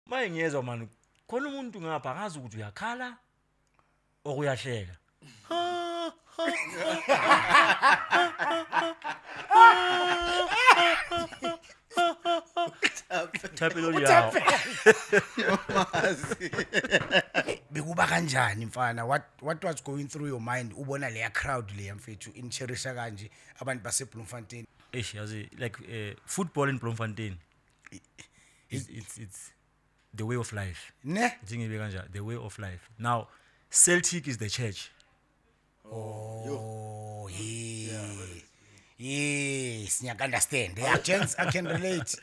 Maye ngiyezwa manje khona umuntu ngapha ngazi ukuthi uyakhala okuyahleka. Thapelo yawo. Bekuba kanjani mfana? What was going through your mind? Ubona leya crowd leya mfethu in cherisha kanje abantu base Bloemfontein. Eish yazi like football in Bloemfontein. It's the way of life. Ne? Ngingibe kanja the way of life. Now Celtic is the church. Oh, yes, I understand. Yeah, gents, I can relate.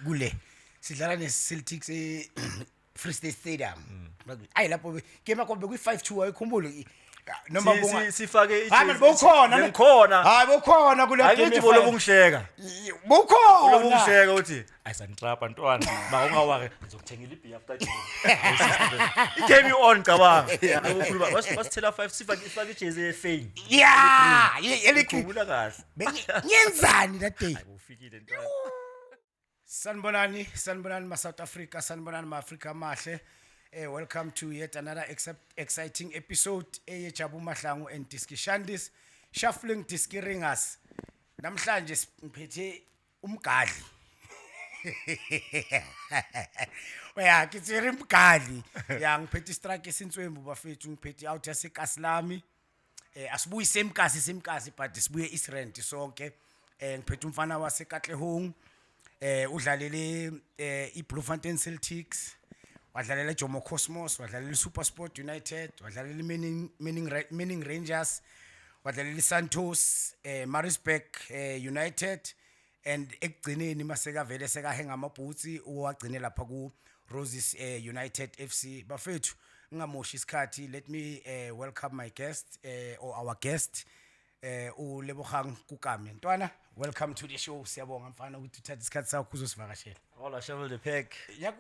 Gule. Sidlala ne Celtics Free State Stadium. Ayi lapho game yakho be 5-2 ayikhumbule. Noma bonga Sifake hayi bokhona ngikhona. hayi bokhona kule game Angithi bolo bungihleka. bokhona Bolo bungihleka uthi ayisantrapa ntwana makungawake ngizokuthengela ibhiya after game. Game on cabanga. Ukukhuluma wasithela 5 sifake ijezi efane. yeah Khulula kahle. Ngenzani that day Ufikile ntwana. Sanibonani ma South Africa, sanibonani ma Africa mahle. Welcome to yet another exciting episode eyeJabu Mahlangu and Diski Shandis shuffling Diski Ringers. Namhlanje siphethe umgadli. Oya kitsiri umgadli. Ya ngiphethe strike esintswembu bafethu ngiphethe out yaseKaslami. Asibuyi semkasi but sibuye Israel sonke. Ngiphethe umfana waseKatlehong. Udlalele iBloemfontein Celtics, wadlalela Jomo Cosmos, wadlalela SuperSport United, wadlalela Manning Rangers, wadlalela Santos, Maritzburg United, and ekugcineni maseka vele seka henga amabhutsi owagcine lapha ku Roses United FC. Bafethu ngingamoshi isikhathi, let me welcome my guest or our guest uLebogang Kukame. Ntwana, welcome to the show. Siyabonga mfana ukuthi uthathe isikhathi sakho uzosivakashela. Hola shovel the pack.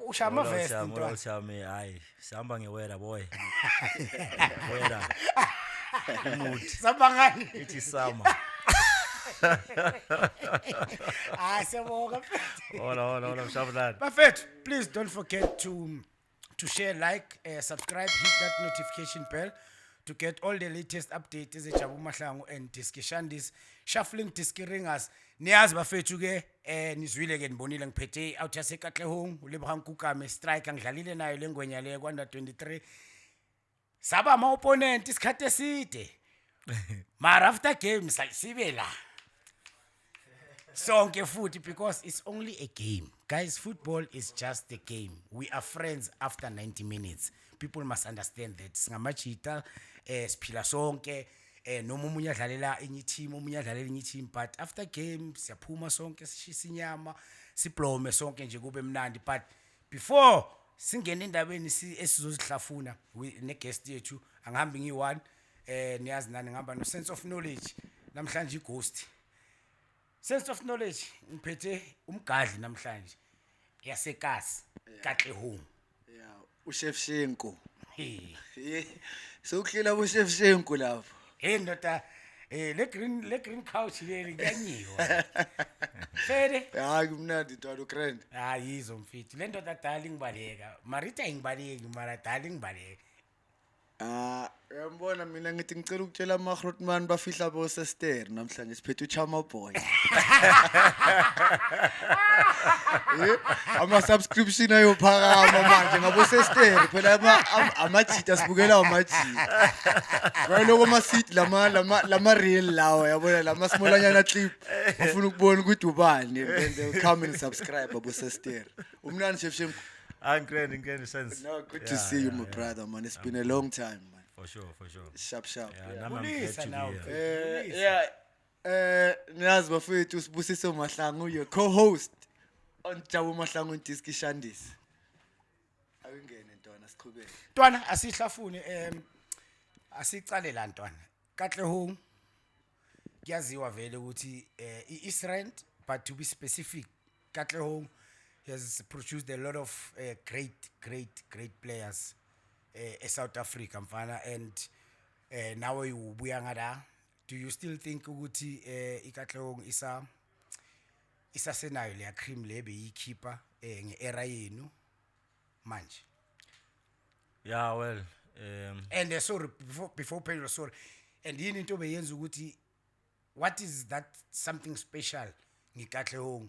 Usha ama vest ntwana. Ushame hayi sihamba ngeweda boy. Weda. Umuthi. Sabangani. Ithi summer. Siyabonga. Hola Shablan. Bafethu, please don't forget to share, like, subscribe, hit that notification bell to get all the latest updates ezeJabu Mahlangu and Diski Shandis shuffling Diski Ringers. Niyazi bafethu ke nizwile ke nibonile ngiphethe out yaseKatlehong uLebogang Kukame strike ngidlalile nayo lengwenya le kwa 23 saba ama opponent isikhathi eside mara after game sibe la sonke futhi because it's only a game. Guys, football is just a game. We are friends after 90 minutes. People must understand that. Singamachita siphila sonke noma umunye adlalela enye team umunye adlalela enye team but after game siyaphuma sonke sishisa inyama siblome sonke nje kube mnandi but before singena endabeni esizozihlafuna ne guest yethu angihambi ngi1 niyazi nani ngihamba no sense of knowledge namhlanje ighost sense of knowledge ngiphethe umgadli namhlanje yasekasi Katlehong. Yeah, uChef Shenko. Hey. Sokuhlela uChef Shenko lapho. Hey ndoda le green couch le ngiyanyiwa. Fede? Hayi kumnandi ntwana uGrand. Yizo mfiti. Le ndoda darling ngibaleka. Marita ngibaleki mara darling ngibaleka. Uyambona mina ngithi ngicela ukutshela amaGrootman bafihla bo Sester namhlanje siphethe uChama boy. Ama subscription ayophakama manje ngabo Sester phela amajita sibukela amajita. Bayiloko ama seat lama real lawo yabona lama smallanyana clip ufuna ukubona ukuthi ubani and come and subscribe abo Sester. Umnandi Chef Shenko. I'm great sense. No, good to see you, my brother, man. It's been a long time, man. For sure. Sharp. Yeah, I'm glad to be here. Yeah. Niyazi bafethu Sibusiso Mahlangu, your co-host on Jabu Mahlangu and Diski Shandis. Awungene ntwana siqhubeke. Ntwana asihlafune asicale la ntwana. Katlehong kuyaziwa vele ukuthi iIsrand but to be specific Katlehong has produced a lot of great players in South Africa mfana and now ubuya ngada. Do you still think ukuthi iKatlehong isasenayo le cream lebe yikhipha ngeera yenu manje? Yeah, well, And sorry, before Pedro, sorry. And yini into beyenza ukuthi, what is that something special ngikatlehong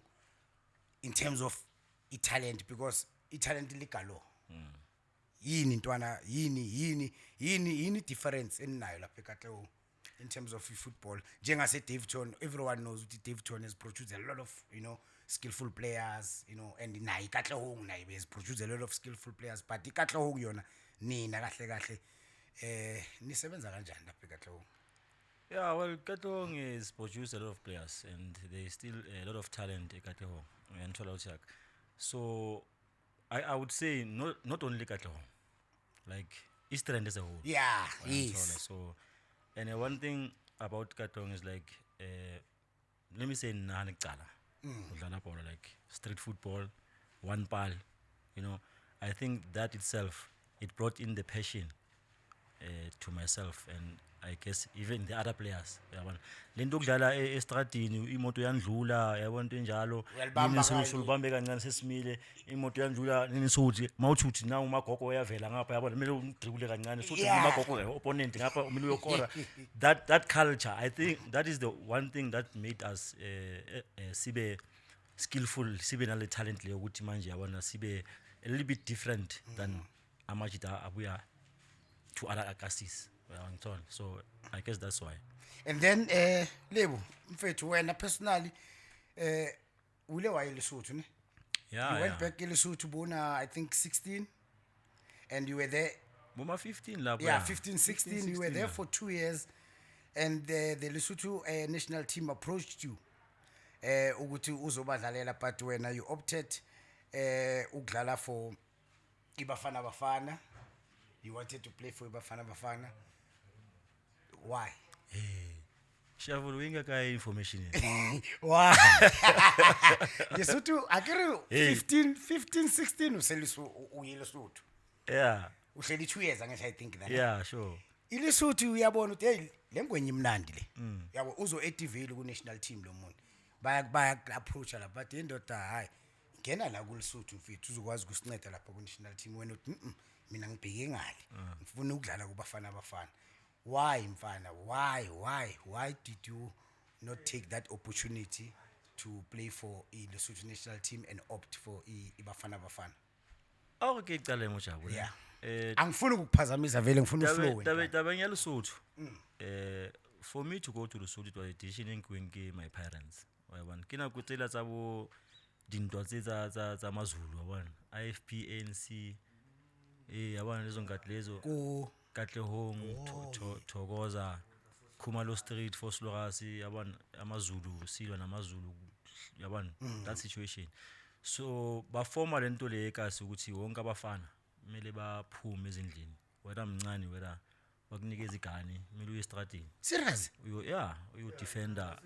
in terms of talent, because talent ligalo. Yini ntwana, yini difference eninayo lapha ekatlehong in terms of football. Njengase Daveyton, everyone knows that Daveyton has produced a lot of, skillful players, and nayi ekatlehong nayi has produced a lot of skillful players, but ikatlehong yona nina kahle nisebenza kanjani lapha ekatlehong? yeah, well, Katlehong is produced a lot of players, and there's still a lot of talent in Katlehong and Tolauchak. So I would say not only Katlehong, like Eastern as a whole. Yeah, Yes. yes. So, and one thing about Katlehong is like, let me say, like street football, one pal, I think that itself, it brought in the passion to myself, and I guess even the other players. Lento kudlala estradini imoto yandlula yabona into enjalo Uyalibamba sulibambe kancane sesimile imoto yandlula ninisuthi mawuthuthi na umagogo uyavela ngapha yabona kumele udribule kancane suthi umagogo opponent ngapha umile uyokora. That culture, I think that is the one thing that made us sibe skillful, sibe nale talent le ukuthi manje yabona sibe a little bit different than amajita abuya to other acasis. So I guess that's why. And then Lebo mfethu wena personally ule wa eLesotho ne? Yeah, You went back eLesotho bona I think 16, and you were there. Boma 15 lapho. Yeah, 15, 16. You were there for 2 years, and the Lesotho national team approached you ukuthi uzobadlalela, but when you opted ukudlala for iBafana Bafana, you wanted to play for iBafana Bafana. Why? Shavul winga ka information. Why? Lesotho akere 15 16 uyeLesotho. Yeah. Uhleli 2 years angithi I think that. Yeah, sure. iLesotho uyabona ukuthi hey lengwenye imnandi le. Yabo uzo activate ku national team lo muntu. Baya approach la, but indoda hayi ngena la kuLesotho mfethu uzokwazi ukusinceda lapha ku national team wena uthi mina ngibheke ngale ngifuna ukudlala kuBafana Bafana. Why mfana? Why did you not take that opportunity to play for the Lesotho national team and opt for iBafana Bafana? Okay, cala mojabu. Yeah. Angifuni ukuphazamisa vele ngifuna uflow. Taba ngeLesotho. For me to go to Lesotho, it was a decision in my parents. Wayabona kina kutela tsabo dintwa tsa maZulu wabona IFP ANC yabona lezo ngathi lezo Ko Katlehong, Thokoza, Khumalo Street, Foslorasi, yabona amaZulu, silwa namaZulu, yabona that situation. So bafoma lento le ekasi ukuthi wonke abafana kumele baphume ezindlini. Wena mncane wena bakunikeza igani, kumele uye estradini. serious? Uyo defender.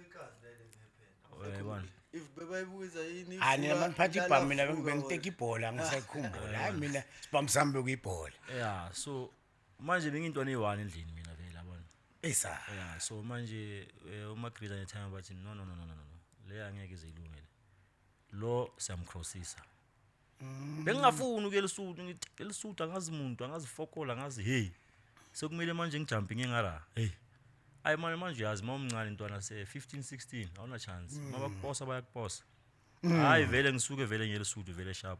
Wayabona. If bebayibuza yini Ani man phathi ibhamu mina bengiteka ibhola ngisayikhumbula. Hayi mina sibhamu sami bekuyibhola. Yeah, so manje bengintwana eyi-1 endlini mina vele yabona. Esa. Yeah, so manje uMagriza ngetime bathi no le angeke ize ilungele. Lo siyamcrossisa. Bengingafuni ukuyeLesotho ngithi eLesotho angazi umuntu angazifokola angazi hey. Sekumele manje ngijumping engara. Hey. Ayi manje yazi mawumncane intwana se 15 16 awuna chance. Mabakuposa bayakuposa. Hayi vele ngisuke vele ngeLesotho vele sharp.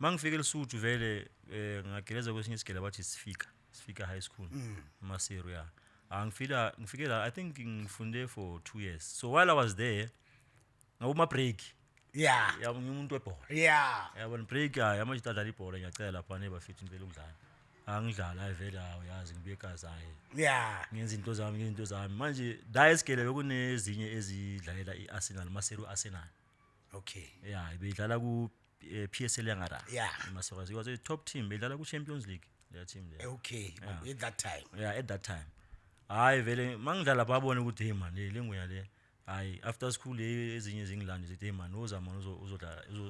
Mangifika eLesotho vele ngageleza kwesinye isigele bathi sifika high school Maseru yeah. Ngifike la I think ngifunde for 2 years. So while I was there ngawuma break. Yeah. Yabo ngimuntu webhola. Yeah. Yabona break manje idlala ibhola ngiyacela lapha neba 15 vele ukudlala. Angidlala vele yazi ngibuye ekhaya hayi. Yeah. Ngenza into zami manje dayisigele bekunezinye ezidlalela iArsenal Maseru Arsenal. Okay. Yeah, beyidlala ku PSL yangara. Yeah. Maseru was a top team beyidlala ku Champions League their team there. Okay. Yeah. At that time. Yeah, at that time. Hayi vele mangidlala babone ukuthi hey man le nguya le. Hayi after school ezinye izingilande zithi hey man uzama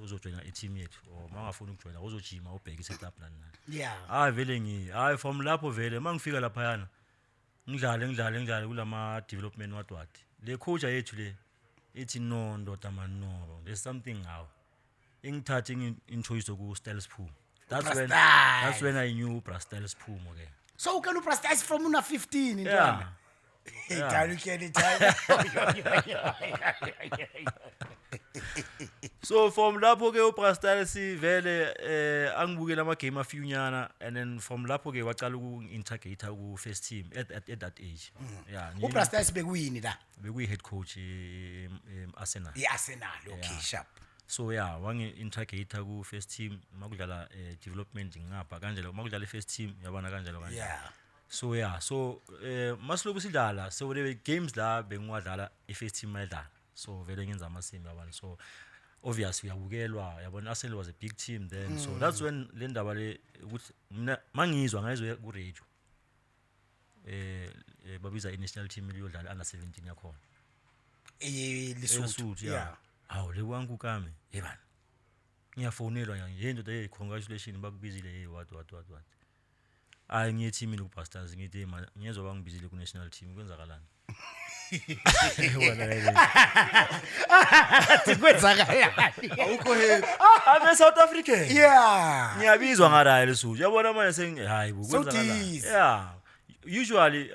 uzojoina i-team yethu or mangafuni ukujoina uzojima ubheke i-setup nani. Yeah. Hayi vele hayi from lapho vele mangifika lapha yana ngidlale kulama development wadwadi. Le coach yethu le ithi no ndoda man no there's something ngawo. Ingithathe inchoice ku Stelsphu that's when I knew Brastel Sphumo ke. So ukena uBrastas from una 15 Yeah. intwana. Yeah. Idala ukena time. So from lapho ke uBrastel sivele angibukela ama game afiyunyana and then from lapho ke waqala uku-integrate ku first team at that age. Yeah. uBrastas bekuyini la? Bekuyi head coach Arsenal. IArsenal, okay, sharp. So yeah, wangi-integrate ku first team makudlala development ngapha kanjalo makudlala first team yabona kanjalo kanjalo. Yeah. So yeah, so masiloku sidlala so the games la bengiwadlala i-first team mayidlala. So vele ngenza amasimbi yabona. So obviously uyabukelwa yabona Arsenal was a big team then. So that's when le ndaba le ukuthi mina mangizwa ngayizwe ku radio. Babiza i-national team liyodlala under 17 yakhona. Lesotho. Yeah. Awu le wangu kami yebani. Ngiyafonelwa yento hey congratulations bakubizile hey what. Hayi ngiye teamini kuPastors ngithi hey man ngiyezwa bangibizile ku national team kwenzakalani? Kwenzakalani? Awukho happy. I'm South African. Yeah. Ngiyabizwa ngarayi lesuthu. Yabona manje hayi kwenzakalani? this. Yeah. Usually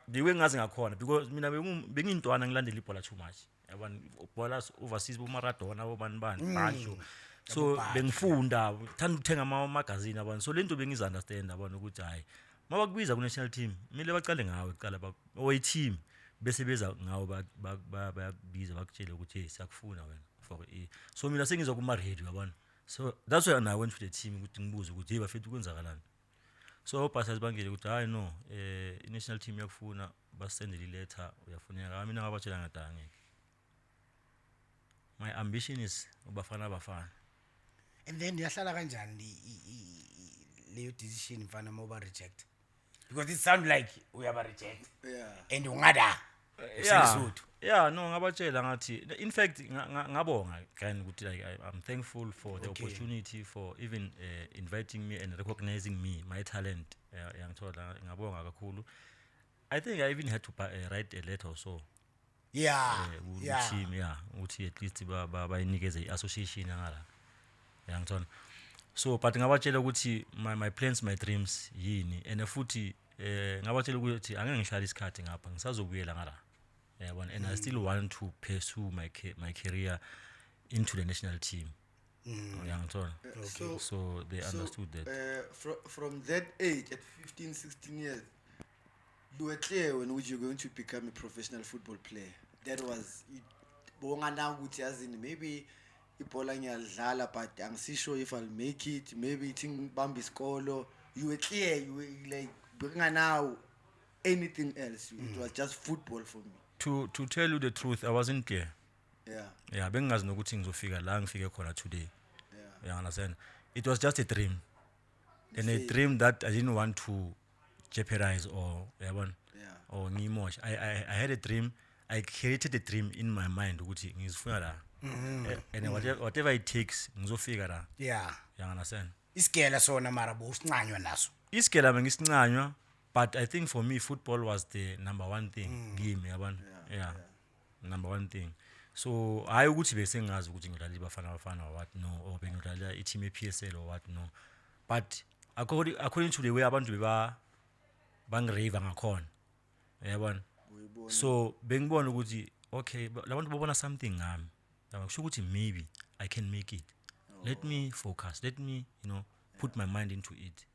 diwe ngazi ngakhona because mina bengintwana ngilandela ibhola too much. Yabona ibhola overseas bo Maradona bo bani basho. So bengifunda thanda ukuthenga ama magazine abantu. So lento bengiza understand abantu ukuthi hayi mabakubiza ku national team mele baqale ngawe kuqala oyi team bese beza ngawe bayabiza bakutshela ukuthi hey siyakufuna wena for so mina sengizwa kuma radio yabona. So that's why I went to the team ukuthi ngibuze ukuthi hey bafethu kwenzakalani. So Pastors bangile ukuthi hayi no i-national team yakufuna basendele letter uyafuneka mina ngabatshela ngada ngeke. My ambition is ubafana. And then yahlala kanjani leyo decision mfana moba reject? Because it sound like uyaba reject. Yeah. And ungada. Yeah, no ngabatshela ngathi in fact ngabonga kan ukuthi like I'm thankful for the opportunity for even inviting me and recognizing me my talent yangithola ngabonga kakhulu. I think I even had to write a letter or so. Yeah. Team ukuthi at least bayinikeze i-association ngala yangithola. So but ngabatshela ukuthi my plans my dreams yini and futhi ngabatshela ukuthi angeke ngishaya isikhathi ngapha ngisazobuyela ngala. And I still want to pursue my career into the national team. So they understood that. From that age, at 15, 16 years, you were clear when you were going to become a professional football player. That was maybe ibhola ngiyadlala but I'm not sure if I'll make it. Maybe it's Bambi Skolo. You were clear. You were like now anything else. It was just football for me. To tell you the truth, I wasn't clear. Yeah. Bengazi nokuthi ngizofika la ngifike khona today. Yeah. You understand? It was just a dream. And a dream that I didn't want to jeopardize or or ngimosh. I had a dream. I created a dream in my mind ukuthi ngizofuna la. And whatever it takes ngizofika la. Yeah. You understand? Isigela sona mara bo usincanywa naso. Isigela bengisincanywa but I think for me football was the number one thing kimi yabona. Yeah. Number one thing. So hayi ukuthi bese ngazi ukuthi ngidlala ibafana or what no or bengidlala i-team ePSL or what no. But according to the way abantu bangirave ngakhona. Yabona. So bengibona ukuthi okay labantu babona something ngami. Ngisho ukuthi maybe I can make it. Let me focus. Let me, put my mind into it.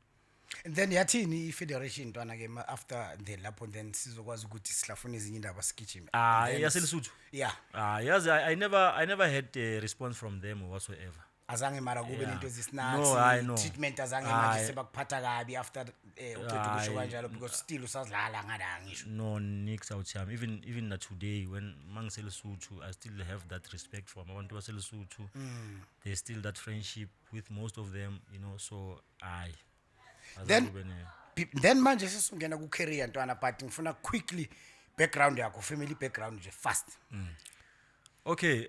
And then yathini i-federation ntwana ke after the lapho then sizokwazi ukuthi sihlafuna ezinye indaba sigijime. Yaselisuthu. Yeah. Yes, I never had a response from them whatsoever. Azange mara kube into ezisnathi. No, I know. Treatment azange manje sebakuphatha kabi after uqedwe kusho kanjalo because still usasidlala ngala ngisho. No, nix out here. Even today when mangiselisuthu I still have that respect for abantu baselisuthu. There's still that friendship with most of them, so Then manje sesungena ku career ntwana but ngifuna quickly background yakho, family background nje fast. Okay,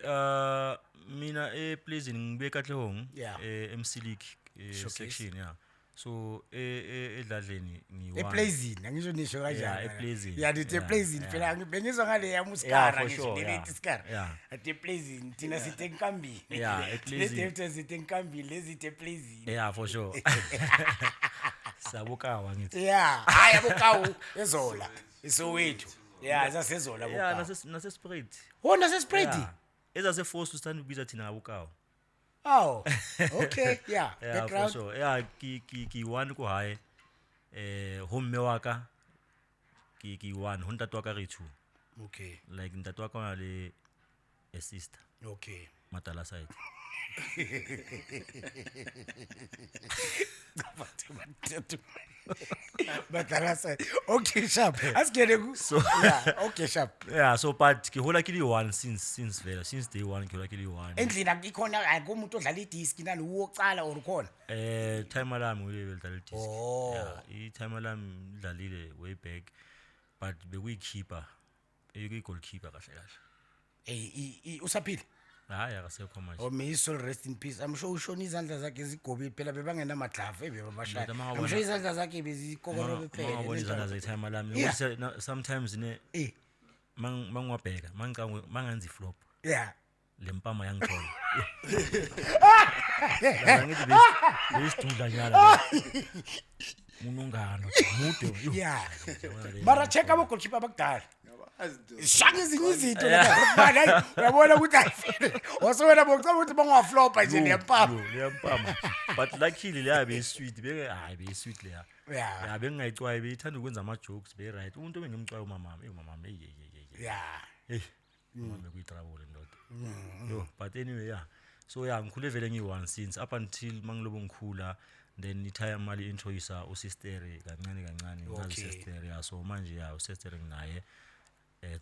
mina please ngibeka Katlehong Yeah. MC League section, yeah. so edladleni ngi-1 eplazini angisho nisho kanjani Yeah, ePlazini. ya dithi Yeah, eplazini yeah. phela bengizwa ngale Yeah, yamuskara for ngisho sure, nelethi skara yeah. at eplazini thina sithe enkambini Yeah, ePlazini. lethe sithe enkambini lezithe eplazini yeah for sure sabukawa ngithi yeah hayi abokawu ezola isowethu yeah zasezola yeah bokawu nase-Spruit wona sespread ezaseforce usithanda ukubiza thina ngabukawa oh okay yeah yeah for background sure yeah ki-1 ku high homme wa ka ki-1 ho ntate wa ka re 2 okay like ntate wa ka o na le a sister okay matala side batalasa okay sharp asigene ku yeah okay sharp yeah so but ke hola ke li-1 since vela since day 1 ke hola ke li-1 endlini akukhona akumuntu odlala idisk nalo uwocala or ukhona time lami uyile lidlala idisc Oh. yeah i-time lami lidlalile way back but bekuyi-keeper kuyi-goalkeeper kahle kahle usaphila hayi akasekho manje oh may his soul rest in peace I'm sure ushona izandla zakhe zigobile phela bebangena madlava ebebabashaya Ndoda, ma I'm sure izandla zakhe bezikokorobe mangabona izandla phela ze-time lami Yeah. ukuthi sometimes eh mangiwabheka mangenza i-flop yeah le mpama yangithola la ngithi beyisidudla nyala munungano mude yeah mara check abo goalkeeper abakudala shaka ezinye izinto la uyabona ukuthi ayifile wasowena bokucaba ukuthi bangwaflopa nje leyapapa leyapama but luckily leya beyisweet beyisweet leya yeah ya bengingayicwayi beyithanda ukwenza ama-jokes bey-right umuntu obengimcwayo umamami yeah umame kuyi-trouble ndoda yo but anyway yeah so yeah ngikhule vele ngiyi-1 since up until mangilobo ngikhula then ithaya mali introyisa usistere kancane kancane ngazi Okay. usistere yeah so manje yeah usistere nginaye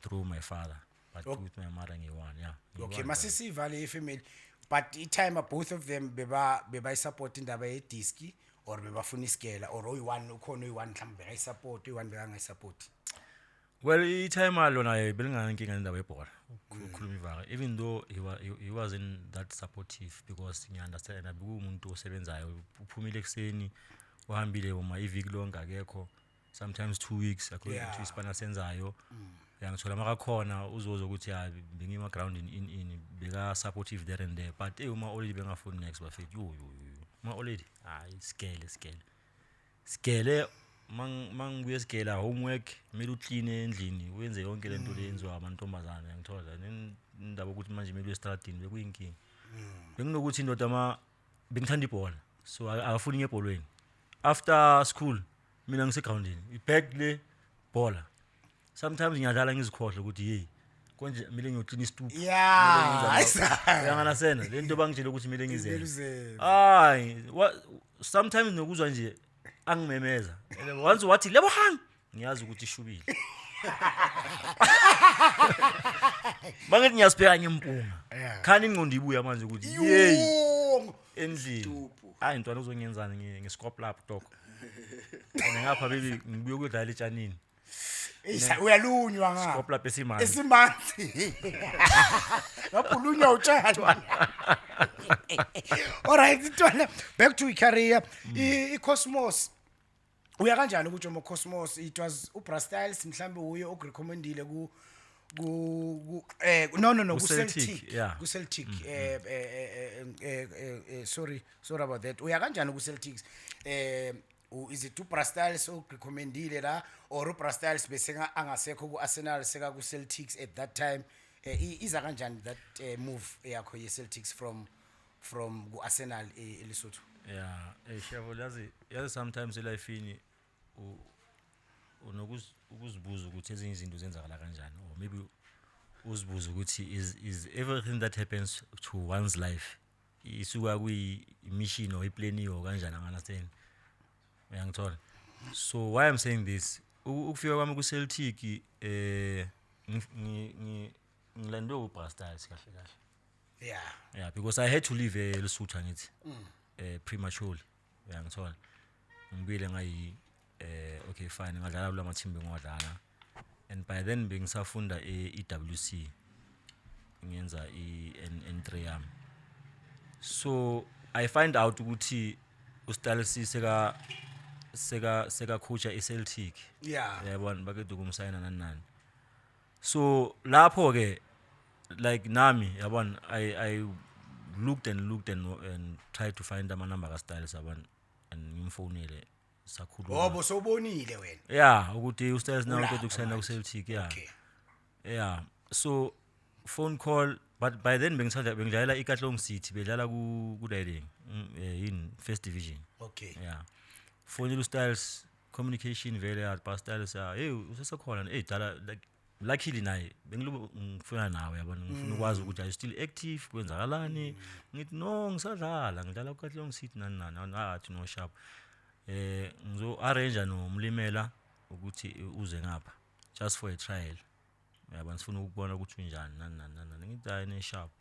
through my father but with my mother ngiyi-1 yeah okay masisiva le family but i-time both of them beba-support indaba yediski or bebafuna isikela or oyi-1 ukhona oyi-1 mhlawumbe bekayisupport oyi-1 bekangayisupport well i-time lona belinganenkinga nendaba yebhola ukukhuluma ivaka even though he wasn't that supportive because ngiya-understand bekuwumuntu osebenzayo uphumile ekuseni uhambile uma iviki lonke akekho sometimes 2 weeks according to isipana senzayo ngithola makakhona uzoza ukuthi ya bengima-groundini in beka-supportive there and there but uma-oledi bengafuni next bafethu ma-oledi hayi sikele mangibuye esigela homework kumele ukline endlini wenze yonke lento le yenziwa amantombazane ngithola nendaba ukuthi manje kumele estradini bekuyinkinga benginokuthi indoda bengithanda ibhola so akafuni ngebholweni after school mina ngisegroundini ibag le bhola sometimes ngiyadlala ngizikhohle ukuthi hey konje kumele ngiyoclean istup yanganasena lento bangitshela ukuthi kumele ngizele hayi sometimes nokuzwa nje angimemeza once wathi lebo hang ngiyazi ukuthi ishubile mangithi ngiyasibheka ngimpunga khani ingqondo ibuya manje ukuthi hey endlini hayi ntwana uzongiyenzani ngescope lapho toko ngapha baby ngibuye ukudlala etshanini uyalunywa ngapha scope lapho esimanje esimanzi ngapulunywa utshani alright ntwana back to career i-Cosmos uya kanjani ukuthi uma Cosmos it was uBrastyles mhlambe uye okurecommendile ku no ku Celtic yeah. ku Celtic sorry about that uya kanjani ku Celtics is it uBrastyles okurecommendile la or uBrastyles bese angasekho ku Arsenal seka ku Celtics at that time iza kanjani that move yakho ye Celtics from ku Arsenal eLesotho yeah shavo yazi sometimes elifini unokuzibuza ukuthi ezinye izinto zenzakala kanjani or maybe uzibuza ukuthi is everything that happens to one's life isuka kuyi-mission or iplaniwe kanjani anganaseni uyangithola so why I'm saying this ukufika kwami ku-Celtic ngilandwe uBrastyles kahle kahle yeah because I had to leave eLesotho ngithi prematurely uyangithola ngibile ngayi okay fine ngadlala kula mathimbe ngiwadlala and by then bengisafunda eWC ngiyenza iN3 yami so I find out ukuthi uStalisi seka khutsha iCeltic Yeah. yabona bakedu kumsayina nani so lapho ke like nami yabona I looked and tried to find ama number kaStalisi yabona and ngimfonile sakhuluma Obo sobonile wena. yeah ukuthi uStalisi nawo Ulapha kodwa kusayina manje. kuCeltic yeah Okay. yeah so phone call but by then bengidlalela iKatlong City bedlala ku Riding in first division Okay. yeah phone uStyles communication vele ya Styles hey usesekhona dala like luckily naye ngifuna nawe yabona ngifuna ukwazi ukuthi are you still active kwenzakalani ngithi no ngisadlala ngidlala kuKatlong City nani athi no sharp ngizo arrange nomlimela ukuthi uze ngapha just for a trial yabona sifuna ukubona ukuthi unjani nani ngithi hayi ne sharp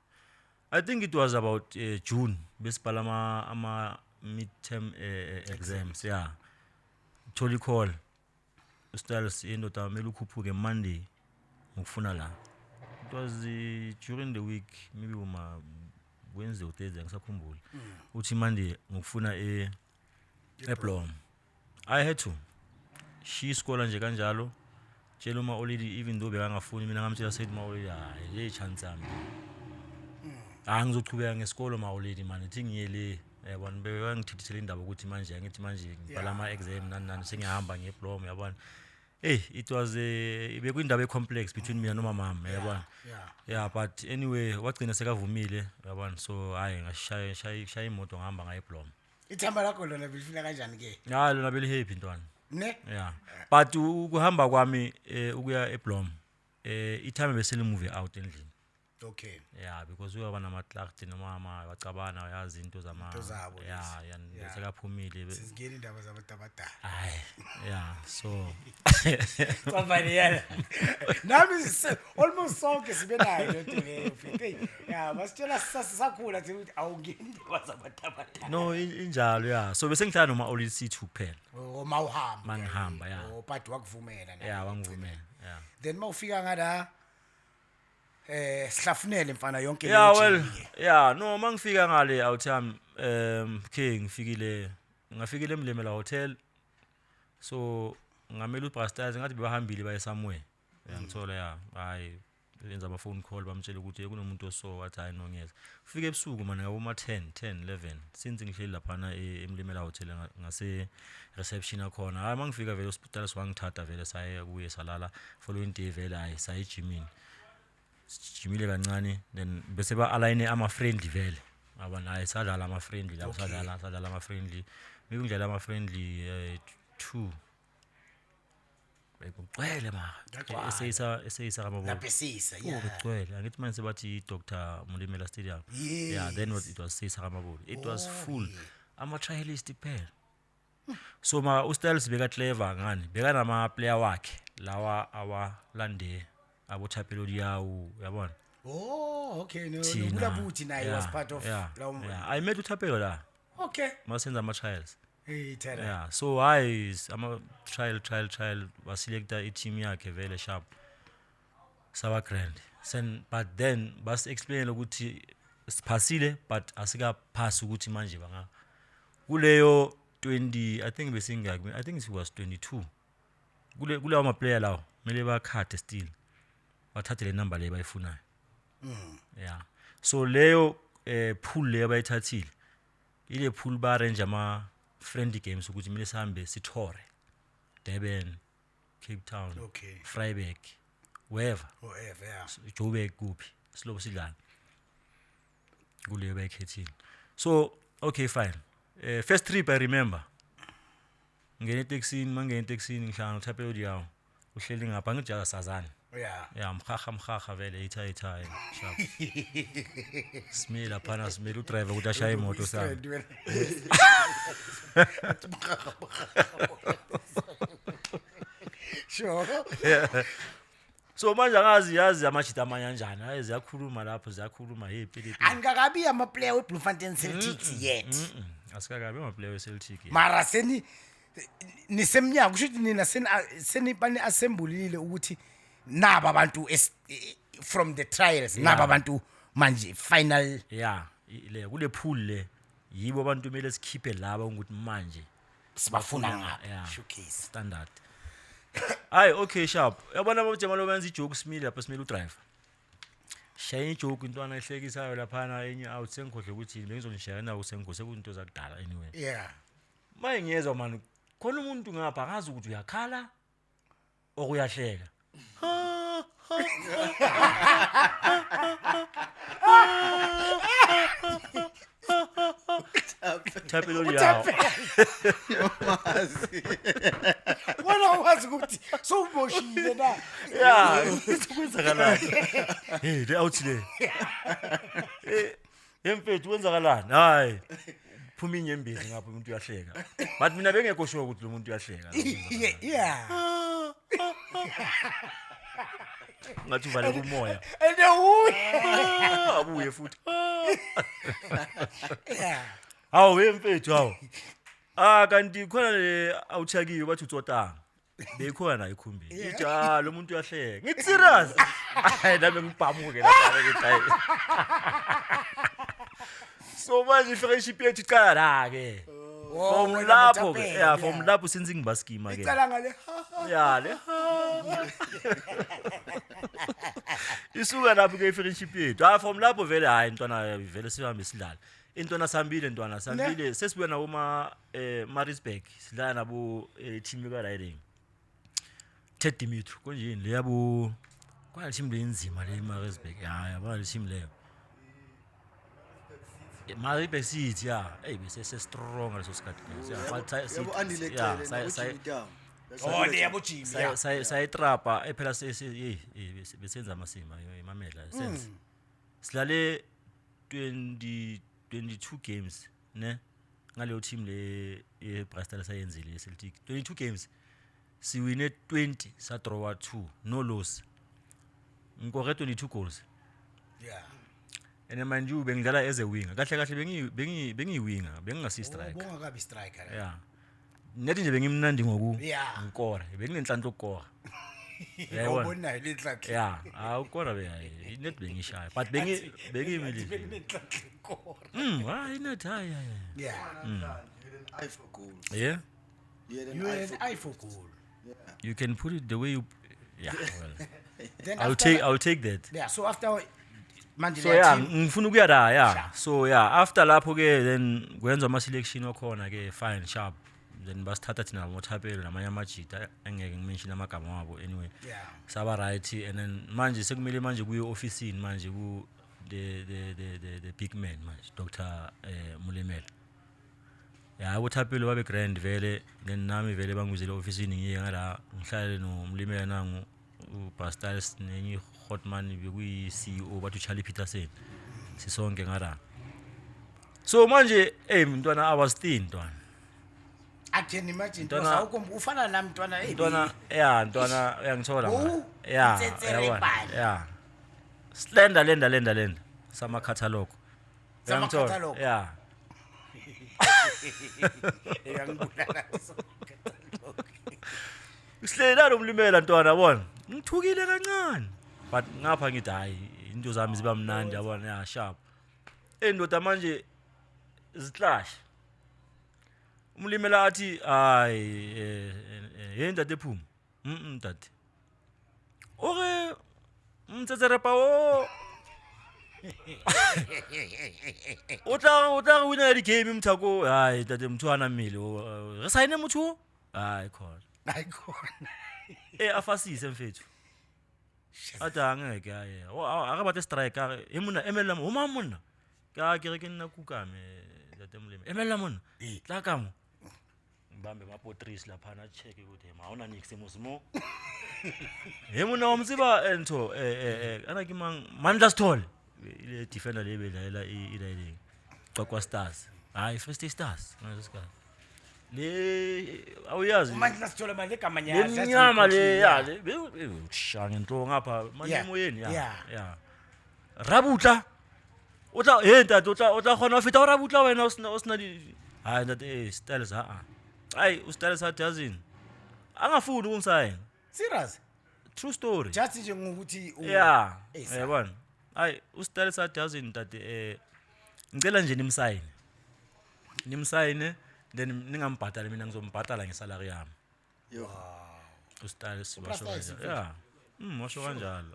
I think it was about June besibhala ama midterm exams yeah Toli call Styles indoda amele ukhuphuke Monday ngikufuna la it was during the week maybe uma Wednesday or Thursday ngisakhumbula uthi Monday ngikufuna eBlom I had to she iskola nje kanjalo tshela uma already even though bekangafuni mina ngamtshela said ma already hayi le chance yami angizochubeka ngesikolo ma already man ithi ngiyele yabona bewangithithela indaba ukuthi manje ngithi manje ngibhala ama exam nani sengihamba ngeBlom yabona it was bekuyindaba ecomplex between mina nomama yabona yeah but anyway wagcina sekavumile yabona so hayi ngashaya imoto ngihamba ngayeBlom Ithamba lakho lona bilifuna kanjani ke? yeah lona beli happy ntwana Ne? yeah but ukuhamba kwami ukuya eBlom ithame besele move out endlini Okay. yeah because uyaba nama-clark noma bacabana yazi into zabo yeah Yeah. Sizingena indaba zabantu abadala. hayi yeah so Kwavani yana. Nami almost sonke sibe nayo lento leyo mfethu. Yeah, basitshela sasakhula ukuthi awungeni indaba zabantu abadala. no injalo yeah so bese ngihlala noma Oli C2 kuphela Oh mawuhamba. mangihamba yeah Oh but wakuvumela na. yeah wangivumela yeah Then mawufika ngala sihlafunele mfana yonke yeah le well jini ke. yeah no mangifika ngale outtime ngafikile eMlemela Hotel so ngamela uBrasters ngathi bebahambile baye somewhere ngithola yeah hayi benza ama phone call bamtshela ukuthi kunomuntu oso wathi hayi nongeza ufike ebusuku mana ngabo ma 10 11 since ngihleli lapha eMlemela Hotel ngase reception akhona hayi mangifika vele hospital swangithatha vele saye kuye salala following day vele hayi saye gymini sijimile kancane then bese ba align ama friendly vele abana hayi sadlala ama friendly la sadlala ama friendly bekudlala ama friendly 2 bekugcwele ma eseyisa kamabo Lapha sisa yeah. bekugcwele angithi manje bathi Dr. Mulimela Stadium Yes. yeah then it was seyisa kamabo it was full ama trialist phela so ma uStyles beka clever ngani beka nama player wakhe lawa awalande abothapelo yawo yabona Oh okay no Thina, Nobulabuthi naye was part of yeah lawo. I met uthapelo la Okay. masenza ama trials Hey tell. yeah so I ama trial baselecta i-team yakhe vele sharp sawa grand but then bas explain ukuthi siphasile but asika pass ukuthi manje banga kuleyo 20 I think besingaki I think it was 22 kulawo ma player lawo mele bakhathe still bathathe le number le bayifunayo yeah so leyo pool le bayithathile ile pool ba arrange ama friendly games ukuthi mele sihambe sithore Durban Cape Town Okay. Vryburg wherever Oh yeah. Joburg kuphi silobo sidlala kuleyo bayikhethile so okay fine first trip I remember ngene eTaxini ngihlanga uThapelo yawo uhleli ngapha ngijaza sazana Yeah. yeah mhaha vele itha sharp smile phana smile udriver ukuthi ashaye imoto sami Sure. so manje angazi amajita amanye kanjani hayi ziyakhuluma lapho ziyakhuluma hey pili Angakabi ama player we Bloemfontein Celtics yet. asikakabi ama player weCeltic Mara nisemnyaka kusho ukuthi nina seni bani assemblele ukuthi naba abantu from the trials naba abantu manje final yeah le kule pool le yibo abantu kumele sikhiphe laba ukuthi manje sibafuna yeah. ngapha showcase standard. Hayi okay sharp. Yabona abajama lo benza ijoke simile lapha simile udriver. Shaya ijoke intwana ehlekisayo lapha na enye out sengikhohle ukuthi bengizonishaya nawo sengikhohle kunto zakudala anyway. yeah Maye ngiyezwa manje khona umuntu ngapha akazi ukuthi uyakhala okuyahleka. Thapelo yawo. Mazi. wena wazi ukuthi sowuboshile na Yeah, kwenzakalani? Hey, le out le. Emfethu kwenzakalani? Hayi. Phuma inyembezi ngapha umuntu uyahleka. But mina bengekho sure ukuthi lo muntu uyahleka. yeah Ngathi uvale kumoya. and Abuye futhi. yeah Hawu emfethu hawu. Kanti khona le awuthakiwe bathi utsotanga. Beyikhona nayo ikhumbini. Ithi lo muntu uyahleka. Ngithi serious. Hayi nami ngibhamuke lapha ke hayi. So manje friendship yethu iqala la ke. From lapho ke yeah from lapho since ngibaskima ke. icala ngale Yeah le. Isuka lapho ke friendship yethu. From lapho vele hayi ntwana vele sihambe sidlala. Intwana sambile sesibuya nawo Maritzburg sidlala nabo team ka riding. Ted Dimitri konjeni le yabo kwa team le inzima le Maritzburg yaba team leyo. Maritzburg City yeah bese strong leso sikhathi yeah but Yabo undilected. oh le yabo Jimmy yeah sayitrapa phela besenza amasima imamela sense silale 22 games ne ngaleyo team le Bristol sayenzile Celtic 22 games siwine 20 sa draw 2 no loss ngikore 22 goals yeah and manje bengidlala as a winger kahle bengi winger bengingasi striker bonga kabi striker yeah nethi nje bengimnandi ngoku Yeah. ngikora benginenhlanhla ukora yabona le nhlahla yeah ukora be hayi net bengishaya but bengimile hayi net hayi yeah Eye for goal. yeah you an eye for goal you can put it the way you yeah well then I'll take that yeah so after manje so le yeah team ngifuna ukuya la yeah Sharp. so yeah after lapho ke then kwenza ama selection okhona ke fine sharp then basithatha thina ngothapelo namanye amajita engeke ngimention amagama wabo anyway yeah saba right and then manje sekumele manje kuye officeini manje ku the big man manje Dr Mulemela ya uthapelo babe grand vele then nami vele bangizile officeini ngiye ngala ngihlale noMulemela nangu uPastals nenye Hotman bekuyi CEO bathu Charlie Peterson sisonke ngara so manje mntwana I was thin ntwana I can imagine Ntwana- ufana nami mntwana ntwana uyangithola Oh, manje yeah itsetsele yabona, ibhali. yeah lenda sama catalog Sama Uyangithola? catalogue. Yeah eyangibulala Sihlelana umlimela ntwana yabona ngithukile kancane but ngapha ngithi hayi into zami ziba mnandi yabona yeah sharp endoda manje zihlash umlimela athi hayi yenda tephuma dade okay mtsetsere pawo Utla wina di game mthako hayi dade mthwana mile re sign muthu hayi khona ayikhona afasise mfethu ata ngeke hayi akabate striker emuna emela uma monna ka ke re ke nna kukame dade mleme emela monna tla kamo ngibambe mapotris lapha na check ukuthi maona nix emusimo emuna wamtsiba entho ana ke mandla Stall ile defender lebedlalela ile Qwaqwa Stars hayi Free State Stars ngazisika le awuyazi manje lasithola manje egama lemnyama le yale ushanga into ngapha manje Yeah, emoyeni yeah. yeah Rabutla utla ntate utla khona ufita Rabutla wena usina hayi ntate Styles hayi uStyles doesn't angafuni ukungisayina serious true story just nje ngokuthi yeah sir. yabona hayi uStyles doesn't ntate ngicela nje nimsayine nimsayine then ningambhadali mina ngizombhadala ngesalary yami Yo. uStyles Uprasta washo is kanjalo washo kanjalo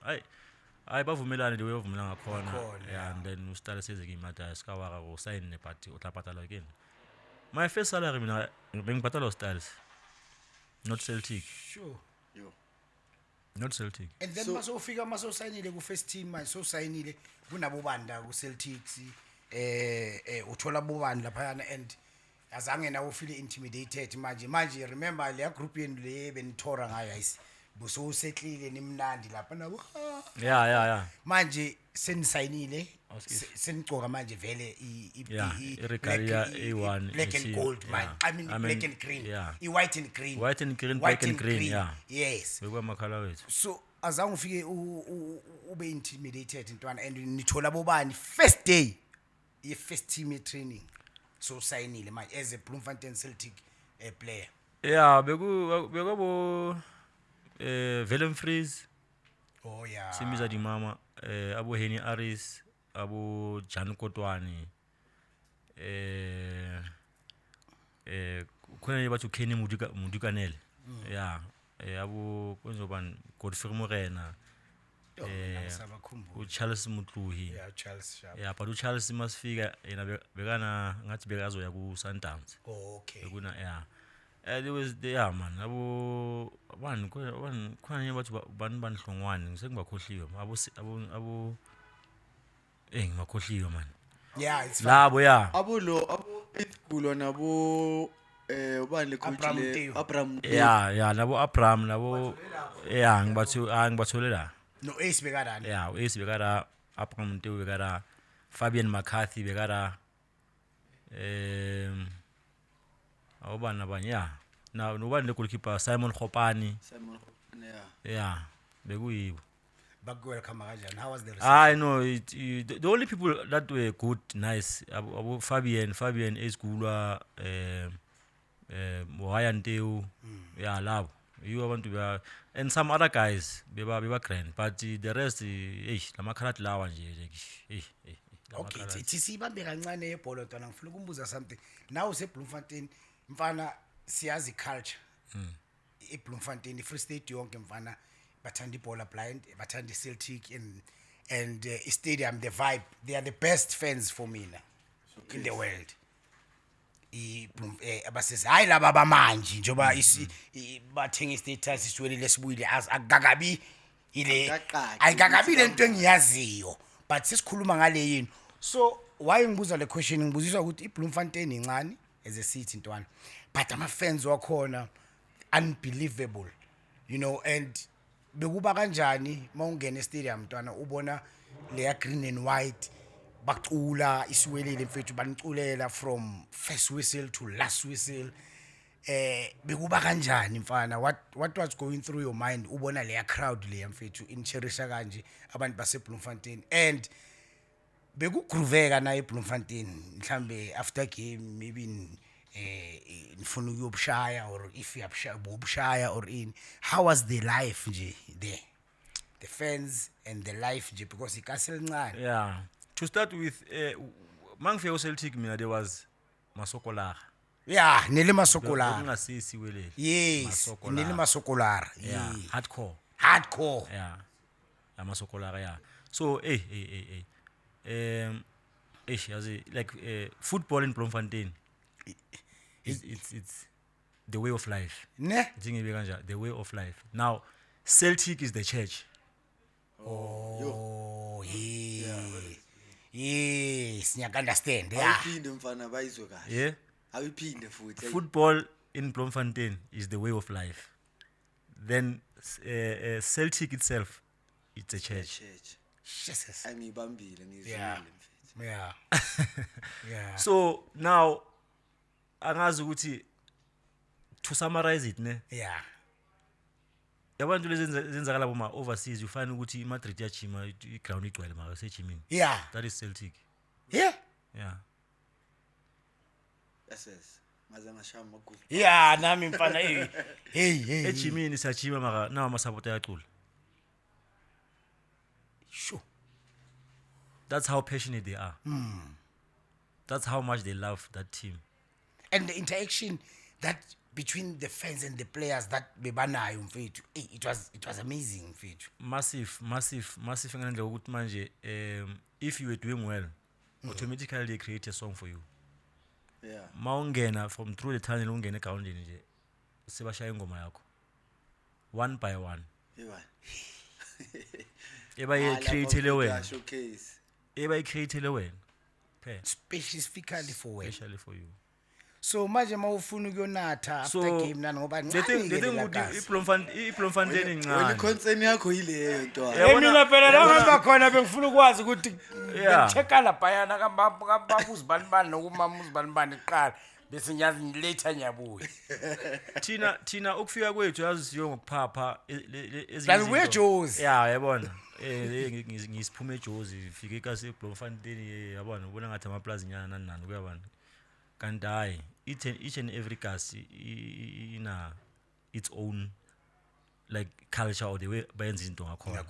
hayi bavumelane the way ovumela ngakhona Ngakhona, and then uStyles size kimata sikawaka go sign ne party utlabhadala again my first salary mina bengibhadala uStyles not Celtic Sure. Yo. not Celtic And then masofika masosayinile ku first team manje sosayinile kunabo banda ku Celtics uthola bobani laphayana and azange nawo feel intimidated manje remember le group yenu le benithora ngayo ayisi buso setlile nimnandi lapha nabo yeah manje senisayinile senigcoka manje vele Yeah, i-regalia A1 black and ithi- gold man yeah. I mean I black mean, and green yeah. i-white and green White and green, White black and green, yeah. yes bekwamakhala wethu so azange ufike ube intimidated intwana and nithola bobani first day ye first team training so sayinile manje as a Bloemfontein Celtic player yeah bekwabo Willem Fries oh yeah Simiza di mama abo Henny Aris abo Jan Kotwani khona batho Kenny Mudukanele yeah abo kwenzobani Godfrey Morena uCharles Mutluhi yeah Charles Sharp yeah but uCharles masifika yena bekana ngathi bekazoya ku Sundowns oh okay bekuna yeah there was there man abo khona nye bathu bani hlongwane ngisengibakhohliwe abo ngimakhohliwe man yeah it's fine. labo yeah abo Pitbull nabo ubani le coach Abraham le Teo. Abraham Teo. yeah nabo Abraham nabo yeah ngibathole la no ace bekadani yeah uAce bekara Abraham Teo bekara Fabian McCarthy bekara awubani nabanye yeah now nobani le goalkeeper Simon Khopani Simon yeah bekuyibo bakwelcome kanjani how was the I know the only people that were good nice abo Fabian Esgulwa Mohayan Teu yeah labo you want to be and some other guys beba grand but the rest lamakhalat lawa nje okay ithi sibambe kancane ebhola ntwana ngifuna ukumbuza something now useBloemfontein mfana siyazi culture eBloemfontein iFree State yonke mfana bathanda ibhola blind bathanda Celtic and stadium the vibe they are the best fans for mina in the world abasese hayi laba bamanje njoba bathenga istatus iswele lesibuyile akakabi ile ayikakabi lento engiyaziyo but sisikhuluma ngale yini so why ngibuza le question ngibuziswa ukuthi iBloemfontein incane as a city ntwana but ama fans wakhona unbelievable you know and bekuba kanjani mawungena estadium ntwana ubona leya green and white bacula isiwelele mfethu baniculela from first whistle to last whistle bekuba kanjani mfana what was going through your mind ubona leya crowd leya mfethu incherisha kanje abantu baseBloemfontein and bekugruveka na eBloemfontein mhlambe after game maybe nifuna ukuyobushaya or if ubushaya or in how was the life nje there the fans and the life nje because ikasile ncane yeah to start with mangifika uCeltic mina there was Masokolara yeah nele masokolara kungasisi welele yes nele masokolara yeah hardcore yeah amasokolara yeah so yazi like football in Bloemfontein it's the way of life ne ngingibe kanja the way of life now Celtic is the church oh yes ngiya understand yeah ayiphinde mfana bayizwe kahle yeah ayiphinde futhi football in Bloemfontein is the way of life then Celtic itself it's a church Jesus angibambile ngizwile Yeah. mfethu yeah yeah so now angazi ukuthi to summarize it ne yeah yabantu lezenzakala boma overseas ufana ukuthi iMadrid yachima iground igcwele mara sechimini yeah that is Celtic yeah yeah yes ngaze ngashaya amagulu yeah nami mfana hey echimini siyachima mara nawo amasupporter yacula sure that's how passionate they are that's how much they love that team and the interaction that between the fans and the players that bebanayo mfethu, it was amazing mfethu. Massive ngendlela ukuthi manje if you were doing well, automatically they create a song for you. Yeah. Maungena from through the tunnel ungena egroundini nje sebashaya ingoma yakho one by one. Eba ye create le wena. Showcase. Eba ye create le wena. Specifically for wena. Especially for you. So manje mawufuna ukuyonatha after game nani ngoba the thing ukuthi iPlomfontein Wena incane. concern yakho yileyo nto. Mina phela la ngihamba khona bengifuna ukwazi ukuthi ngichecka la bayana kababuzi banibani nokumamuzi banibani iqala bese nyazi later nyabuya. Thina ukufika kwethu yazi siyo ngokuphapha Like we Jozi. Yeah, yabona. Ngisiphume eJozi fike ikasi eBlomfontein yabona ubona ngathi amaplaza nyana nani kuyabana. Kanti hayi each and every gas ina its own like culture or the way bayenza izinto ngakhona.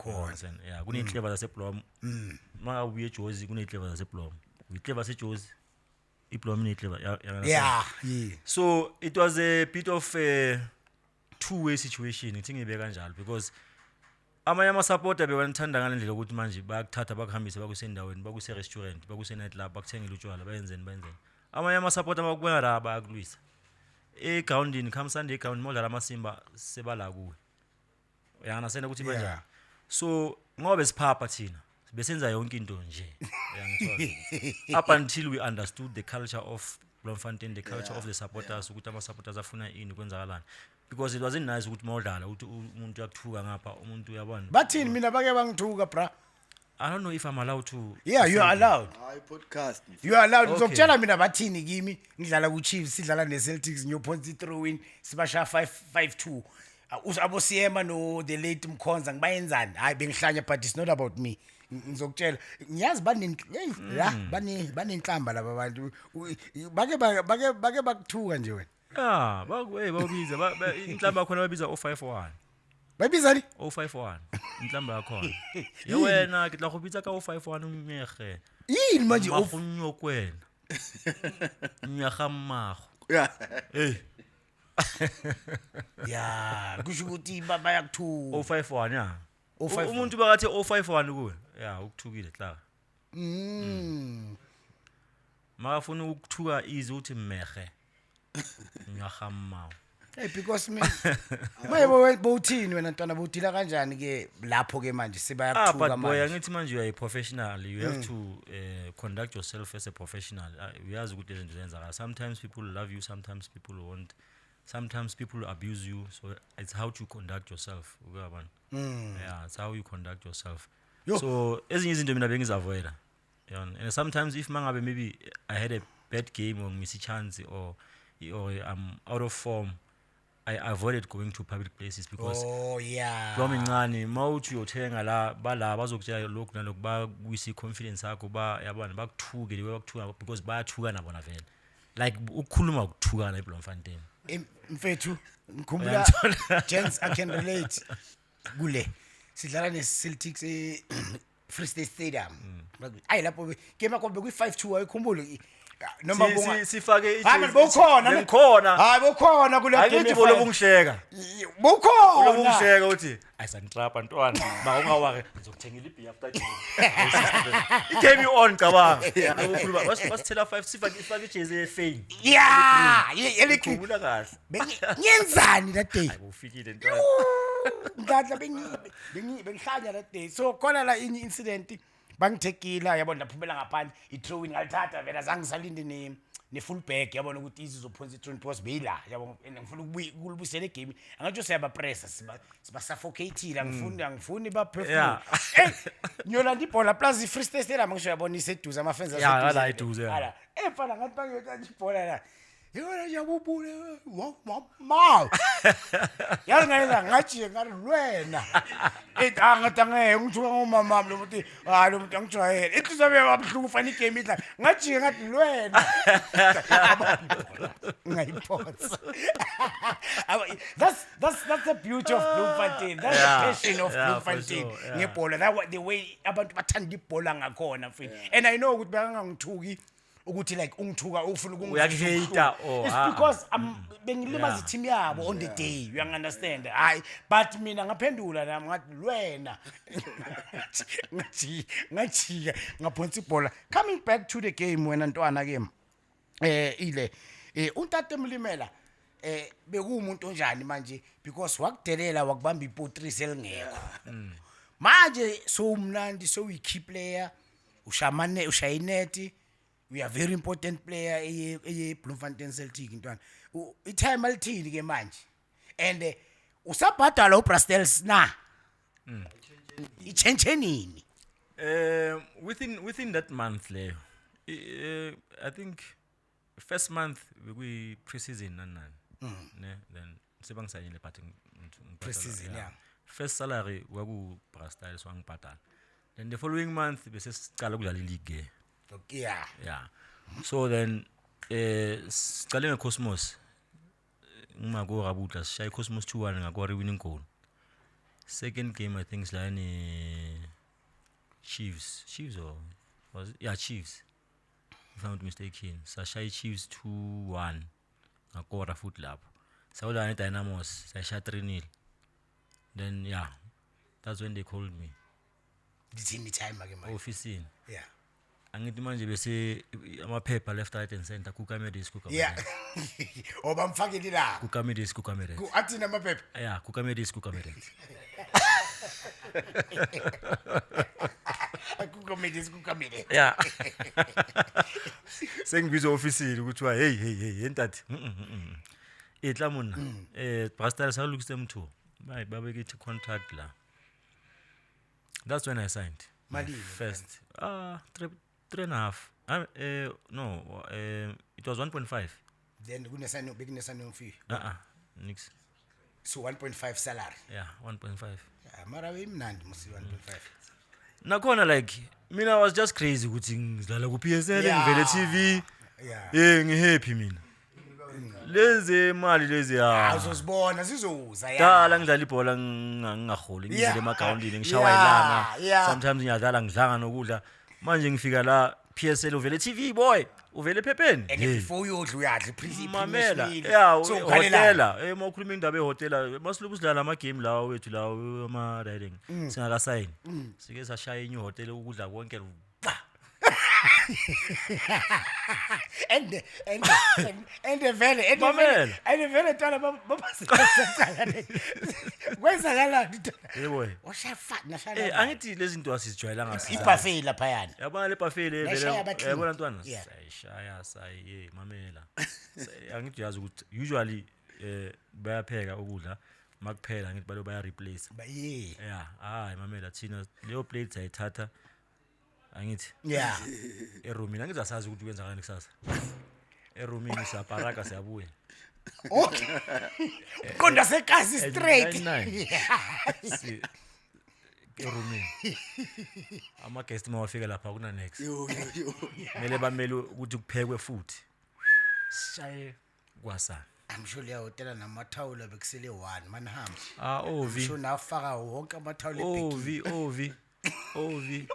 Yeah, kuney'nhleva zaseBlom. Maka ubuye eJozi kuney'nhleva zaseBlom. Uyinhleva yaseJozi. iBlom iney'nhleva. Yeah. So it was a bit of a two-way situation ngithi ngibe kanjalo because amanye ama-supporter bewanithanda ngalendlela ukuthi manje bakuthatha bakuhambise bakusendaweni bakuse-restaurant bakuse-nightclub bakuthengele utshwala bayenzeni. Amanye ama-supporter bakubona la bayakulwisa egroundini come Sunday ground modlala amasimba sebala kuwe uyangasena ukuthi manje so ngoba siphapha thina besenza yonke into nje uyangithola up until we understood the culture of Bloemfontein, the culture of the supporters ukuthi ama-supporters afuna ini kwenzakalani because it wasn't nice ukuthi modlala ukuthi umuntu yakuthuka ngapha umuntu uyabona bathini mina bake bangithuka bra. I don't know if I'm allowed to. Yeah, you are allowed. Hayi podcast. You are allowed. Okay. Ngizokutshela mina bathini kimi ngidlala ku Chiefs sidlala ne Celtics ngiyophonsa throw in sibasha 5-2. Abo Siema no the late Mkhonza ngibayenzani? Hayi bengihlanya but it's not about me. Ngizokutshela ngiyazi banenhlamba laba bantu bake bakuthuka nje wena. Ah, babiza inhlamba khona babiza 051. Bayibizani? 051 inhlamba yakhona yewena ke tla go bitsa ka 051 unyege Yini manje magunyo kwena nyaga mmago Yeah. ya kusho ukuthi bayakuthuka 051 ya 051. umuntu bakathi 051 kuwe ya ukuthukile hla makafuna ukuthuka izi uthi mmege nyaga mmago. Hey, because me maye bowuthini wena ntwana bowudila kanjani ke lapho ke manje sebayakuthuka But boy manje. angithi manje you are a professional, you have to conduct yourself as a professional. Uyazi ukuthi izinto zenzakala. Sometimes people love you, sometimes people won't. Sometimes people abuse you, so it's how to conduct yourself. Uyabona? Yeah, it's how you conduct yourself. Yo. So ezinye izinto mina bengiziavoida. And sometimes if mangabe maybe I had a bad game or miss a chance or I'm out of form, I avoided going to public places because yeah. Blomi ngani mawuthi uyothenga la bala bazokutshela lokhu nalokhu bakwisi confidence yakho yabona bakuthuke lewe bakuthuka because bayathuka nabona vele like ukukhuluma ukuthuka la eBloemfontein Mfethu ngikhumbula gents I can relate kule sidlala ne Celtics Free State Stadium ayi lapho game yakho bekwi 5-2 ayikhumbula noma bonga sifake hayi bokhona ngikhona hayi bokhona kule game angithi volo bungihleka bokhona bungihleka uthi ayisantrapa ntwana ba ungawake ngizokuthengela ibeer after game igame on cabanga ukukhuluma wasithela 5 sifake ijezi efane yeah ikhumbula kahle ngiyenzani that day ufikile ntwana ngidla bengihlanya that day so khona la inye incident bangithekila yabona laphumela ngaphandle i-throw in ngalithatha vela zange ngisalinde ne full back yabona ukuthi izizophonsa i-throw because beyila yabona ngifuna ukubuyisela igame angathi siyaba pressure siba suffocate angifuni ba perform ngiyolanda ibhola plus i-Free State Stadium ngisho yabona iseduze ama-fans aseduze la eduze ala efana ngathi bangiyothatha ibhola la yona yabubule wow yazi ngayenza ngathi ngari lwena angatange ngithuka ngomama lo muthi lo muntu angijwayele inhliziyo yababhlungu fana igame idla ngathi ngathi lwena ngayiphonsa that's the beauty of Bloemfontein, that's the passion of Bloemfontein ngebhola that the way abantu bathanda ibhola ngakhona mfethu and I know ukuthi bangangithuki ukuthi like ungithuka ufuna Uyangihate, oh, it's ah, because bengilimaza Yeah. team yabo on the day you understand hayi but mina ngaphendula nami ngathi wena ngajika ngaphonsa ibhola coming back to the game wena ntwana ke ile untate Mlimela bekuumuntu onjani manje because wakudelela wakubamba ipotris elingekho manje so umnandi so we key player ushamane ushayineti we are very important player eye Bloemfontein Celtic ntwana itime alithini ke manje and usabhadala uBrastels na ichenchenini Within that month leyo I think first month we pre-season ne then sebangisayile but Pre-season, yeah. first salary waku Brastyle swangibhadala then the following month bese sicala ukudlala league yeah so then sicale ngeCosmos ngimako Rabutla sishaya iCosmos 2-1 ngakwa winning goal second game I think sila ni Chiefs or was it? Yeah, Chiefs if I'm not mistaken sashaya Chiefs 2-1 ngakora futhi lapho sawula ne Dynamos sashaya 3-0 then yeah that's when they called me dithini time ke manje office yeah angithi manje bese amaphepha left right and center kukamedis yeah obamfakeli la kukamedis athi namaphepha yeah kukamedis kukamedi yeah sengibizwa office ukuthi hey entati etla monna Brastyle salukise mtho babekithi contract la that's when I signed Malini first 3.5 no it was 1.5 then bekunesano fee nix so 1.5 salary yeah 1.5 mara wemnandi musi 1.5 nakhona like mina I was just crazy ukuthi ngidlala ku PSL Yeah. ngivele TV yeah ngihappy mina lezi mali lezi azosibona sizoza dala ngidlala ibhola ngingaholi ngizele emagrawundini ngishaya ilanga sometimes ngiyadlala ngidlanga nokudla manje ngifika la PSL uvele TV boy uvele ephepheni and before uyodla uyadla mamela so hotela mawukhuluma indaba ehotela masilubu sidlala ama game lawa wethu lawa ama riding singakasayini sike sashaya inye hotel ukudla konke and vele tala babasicala kwenzakalani yebo washafa nashala angithi lezi zinto asizijwayelanga ibuffet lapha yana yabona le buffet le Nashaya vele abathini. yabona ntwana Yeah. sayishaya sayi mamela angithi yazi ukuthi usually bayapheka ukudla makuphela angithi balo baya replace yeah yeah hayi mamela thina leyo plate ayithatha angithi yeah eroomini angithi asazi ukuthi kwenzakani kusasa eroomini siyaparaka siyabuya okay konda sekasi straight 99. Eroomini ama guest mawafika lapha kuna next mele bamele ukuthi kuphekwe futhi shaye kwasana I'm sure leya hotela namathawula bekusele 1 manhamba ovi sho nafaka wonke amathawula ebhekini ovi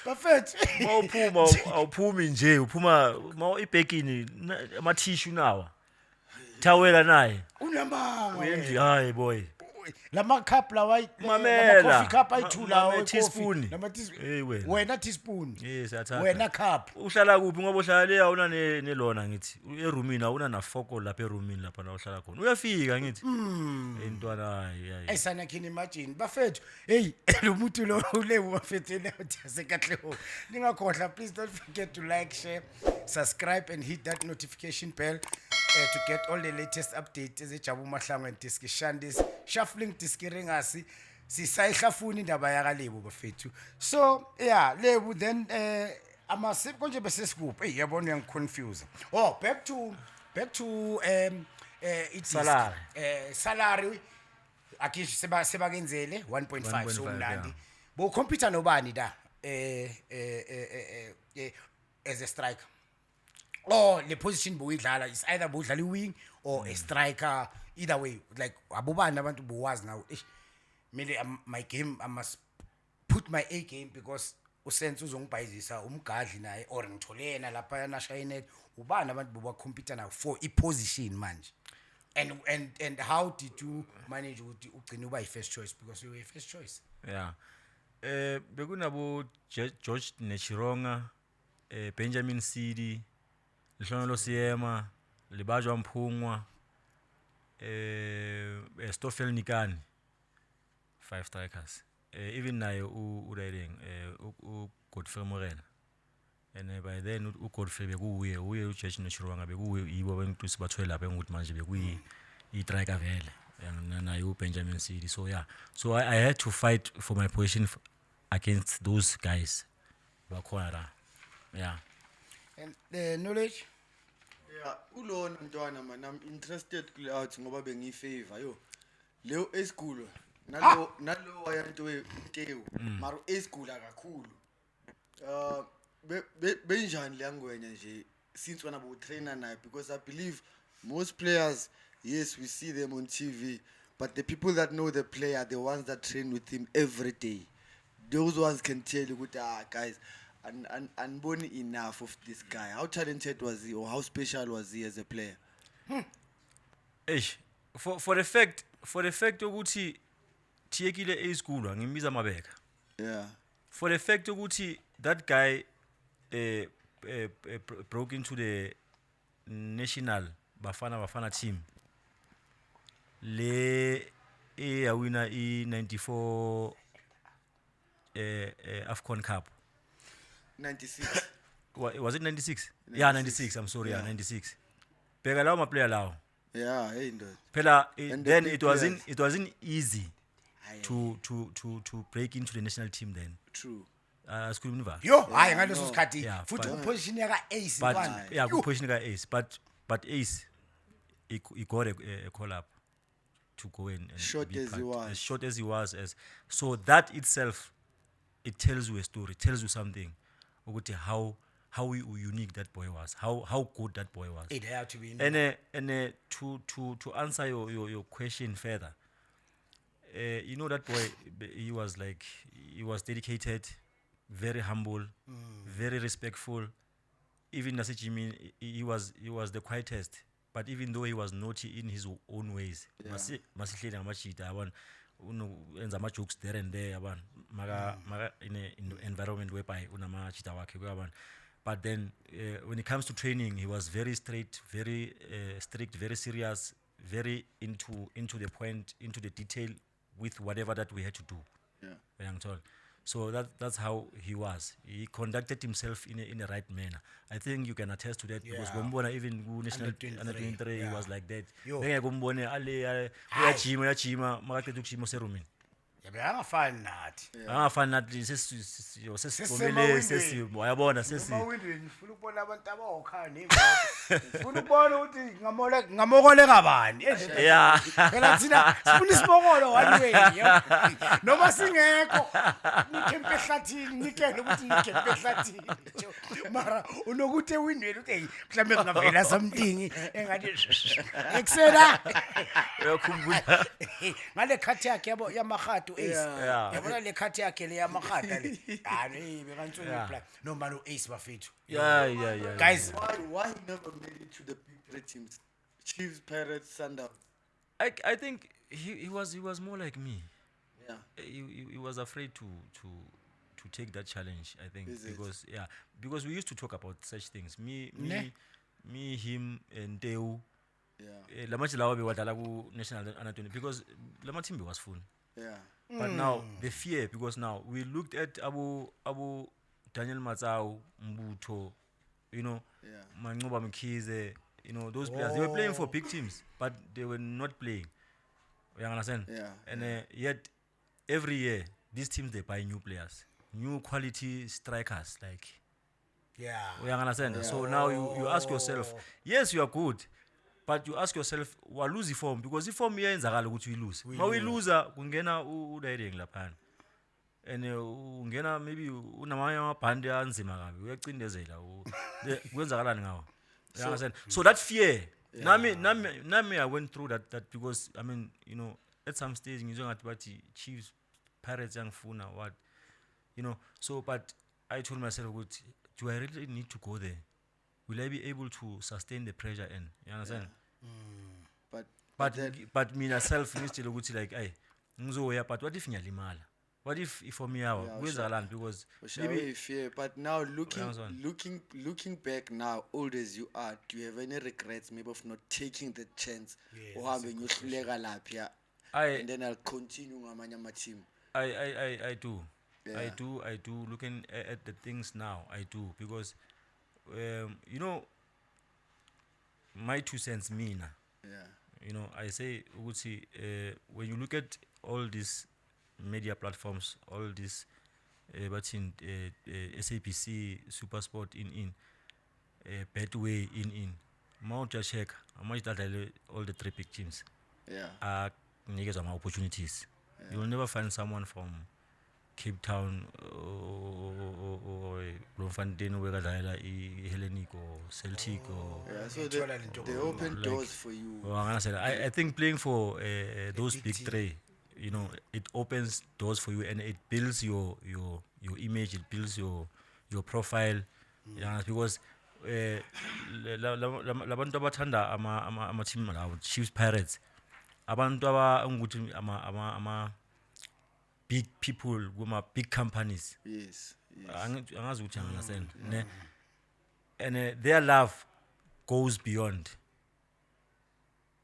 bafethu mawuphuma awuphumi nje uphuma ibhekini ama tissue nawa thawela naye unamanga uyendi hayi boy lama cup lawa Mamela. coffee cup ayithula Mama, teaspoon. Hey, wena. wena teaspoon yes athatha wena cup uhlala kuphi ngoba uhlala le awuna nelona ngithi eroomini awuna na foko lapha eroomini lapha la uhlala khona uyafika ngithi intwana hayi ayisana kini imagine bafethu hey lo muntu lo ulewu bafethu le sekahle ningakhohlwa please don't forget to like share subscribe and hit that notification bell to get all the latest updates ezejabu mahlangu and disk shandis shuffling disk ringasi sisayihlafuna indaba yakalebo bafethu so yeah lebu then amasip konje bese sikuphi yabona uyangiconfuse back to Salary. Salary akisho sebakenzele 1.5 so 1.5, umlandi yeah. bo computer nobani da as a striker or the position boyidlala is either bodlala wing or a striker either way like abobani abantu bowazi now my game I must put my A game because usense uzongibhayizisa umgadli naye or ngithole yena lapha yanashayine ubani abantu bobacompete na for iposition manje and how did you manage ukuthi ugcine uba first choice because you were first choice yeah bekunabo George Nechironga Benjamin Sidi Lihlonelo Siema Libajwa Mphungwa Stoffel Nikani 5 strikers even naye uriding Godfrey Morena and by then uGodfrey bekuye uJesu Nechironga bekuye yibo bengitusi bathwele lapha ukuthi manje bekuyi istriker vele naye uBenjamin Sidi so yeah so I had to fight for my position against those guys bakhona la yeah and the knowledge Yeah, ulona ntwana man I'm interested kule out ngoba bengifavor yo. Leo e school nalo wayanto weNtewu mara e school akakhulu. Benjani langwenya nje since wena bo trainer naye because I believe most players yes we see them on TV but the people that know the player the ones that train with him every day those ones can tell you ukuthi guys unborn enough of this guy. How talented was he or how special was he as a player? For the fact ukuthi Thiyekile e school ngimbiza Mabeka. Yeah. For the fact ukuthi that guy broke into the national Bafana team. Le winner in 94 AFCON Cup. 96. Was it 96? Yeah, 96. I'm sorry, yeah, 96. Pega lawo ma player lawo. Yeah, hey ndo. Phela And then the it big wasn't easy Aye. to break into the national team then. True. Sikhuluma niva. yo hayi ngaleso sikhathi Yeah, futhi but- uposition yaka ace But bani yeah, good position guy Ace, but Ace he got a call up to go in and Short be as he was. as short as he was so that itself it tells you a story, tells you something about how unique that boy was, how good that boy was. it had to be And to answer your question further, you know that boy he was dedicated, very humble, very respectful. Even as Jimmy, he was the quietest, but even though he was naughty in his own ways, masihleli ngamachita yabona enza ama jokes there and there yabona maka in an environment whereby unamachita wakhe yabona. But then when it comes to training, he was very straight, very strict, very serious, very into the point, into the detail with whatever that we had to do. Yeah. Young told. So that's how he was. He conducted himself in a right manner. I think you can attest to that because Yeah. Gombona even national Under 23, he was like that. Yo. Benge Gombone ale uyajima makaqeda ukujima serumini. yabe angafani nathi Angafani nathi sesicomele wayabona sesi emawindweni ngifuna ukubona abantu abawokhaya nemoto ngifuna ukubona ukuthi ngamokole kabani yeah. phela thina sifuna isimokolo one way noma singekho nikempe ehlathini nikele ukuthi nikempe ehlathini mara unokuthi ewindweni uthi mhlambe kungavela something engathi eksena Uyakhumbula ngale khathi yakhe yabo yamahatu ace Yeah. yabona le khathi yakhe le yamahata le hayi bekantsweni black no man ace bafethu yeah. guys Why he never made it to the big three teams? Chiefs, Pirates, Sundowns. I think he was more like me. Yeah. He was afraid to take that challenge, I think. Is it? Because we used to talk about such things. Ne? Me, him and Teu. Yeah. Lamachi lawa bewadlala ku national under 20 because lama team was full. Yeah. But now the fear, because now we looked at Abu Daniel Matsau, Mbuto, you know, Yeah. Mangoba Mkhize, you know, those players. They were playing for big teams, but they were not playing. You understand? Yeah. And yet every year these teams they buy new players, new quality strikers. Like yeah you understand? So now you ask yourself, yes, you are good. But you ask yourself, wa lose form because if form iyenzakala ukuthi uyilose. Ma uyiluza kungena udirect laphana. And ungena maybe unamanye amabhande anzima kabi uyacindezela kwenzakalani ngawo. You understand? So that fear, nami I went through that because I mean, you know, at some stage ngizwe ngathi bathi Chiefs, Pirates yangifuna what, you know. So but I told myself, do I really need to go there? Will I be able to sustain the pressure? And you understand? But me myself, still like, hey, but what if ngiyalimala? What if for me out? Where's the land? Because maybe fear. But now understand? looking back now, old as you are, do you have any regrets maybe of not taking the chance? Yeah, Or having you and then I'll continue ngamanye team. I do. Yeah. I do. Looking at the things now, I do. Because, you know, my 2 cents mean. Yeah. You know, I say, when you look at all these media platforms, all these, but in SAPC, Supersport in Betway in Mount check how much that all the 3 big teams Yeah. are niggas on opportunities. You will never find someone from Cape Town or Bloemfontein where Hellenic or Celtic or Yeah, so they open doors for you. I think playing for those big big team. 3, you know, it opens doors for you and it builds your image, it builds your profile. Yeah, because labantu abathanda ama team lawo Chiefs, Pirates, abantu angukuthi ama big people kuma big companies. Yes. Angazi ukuthi understand. And their love goes beyond.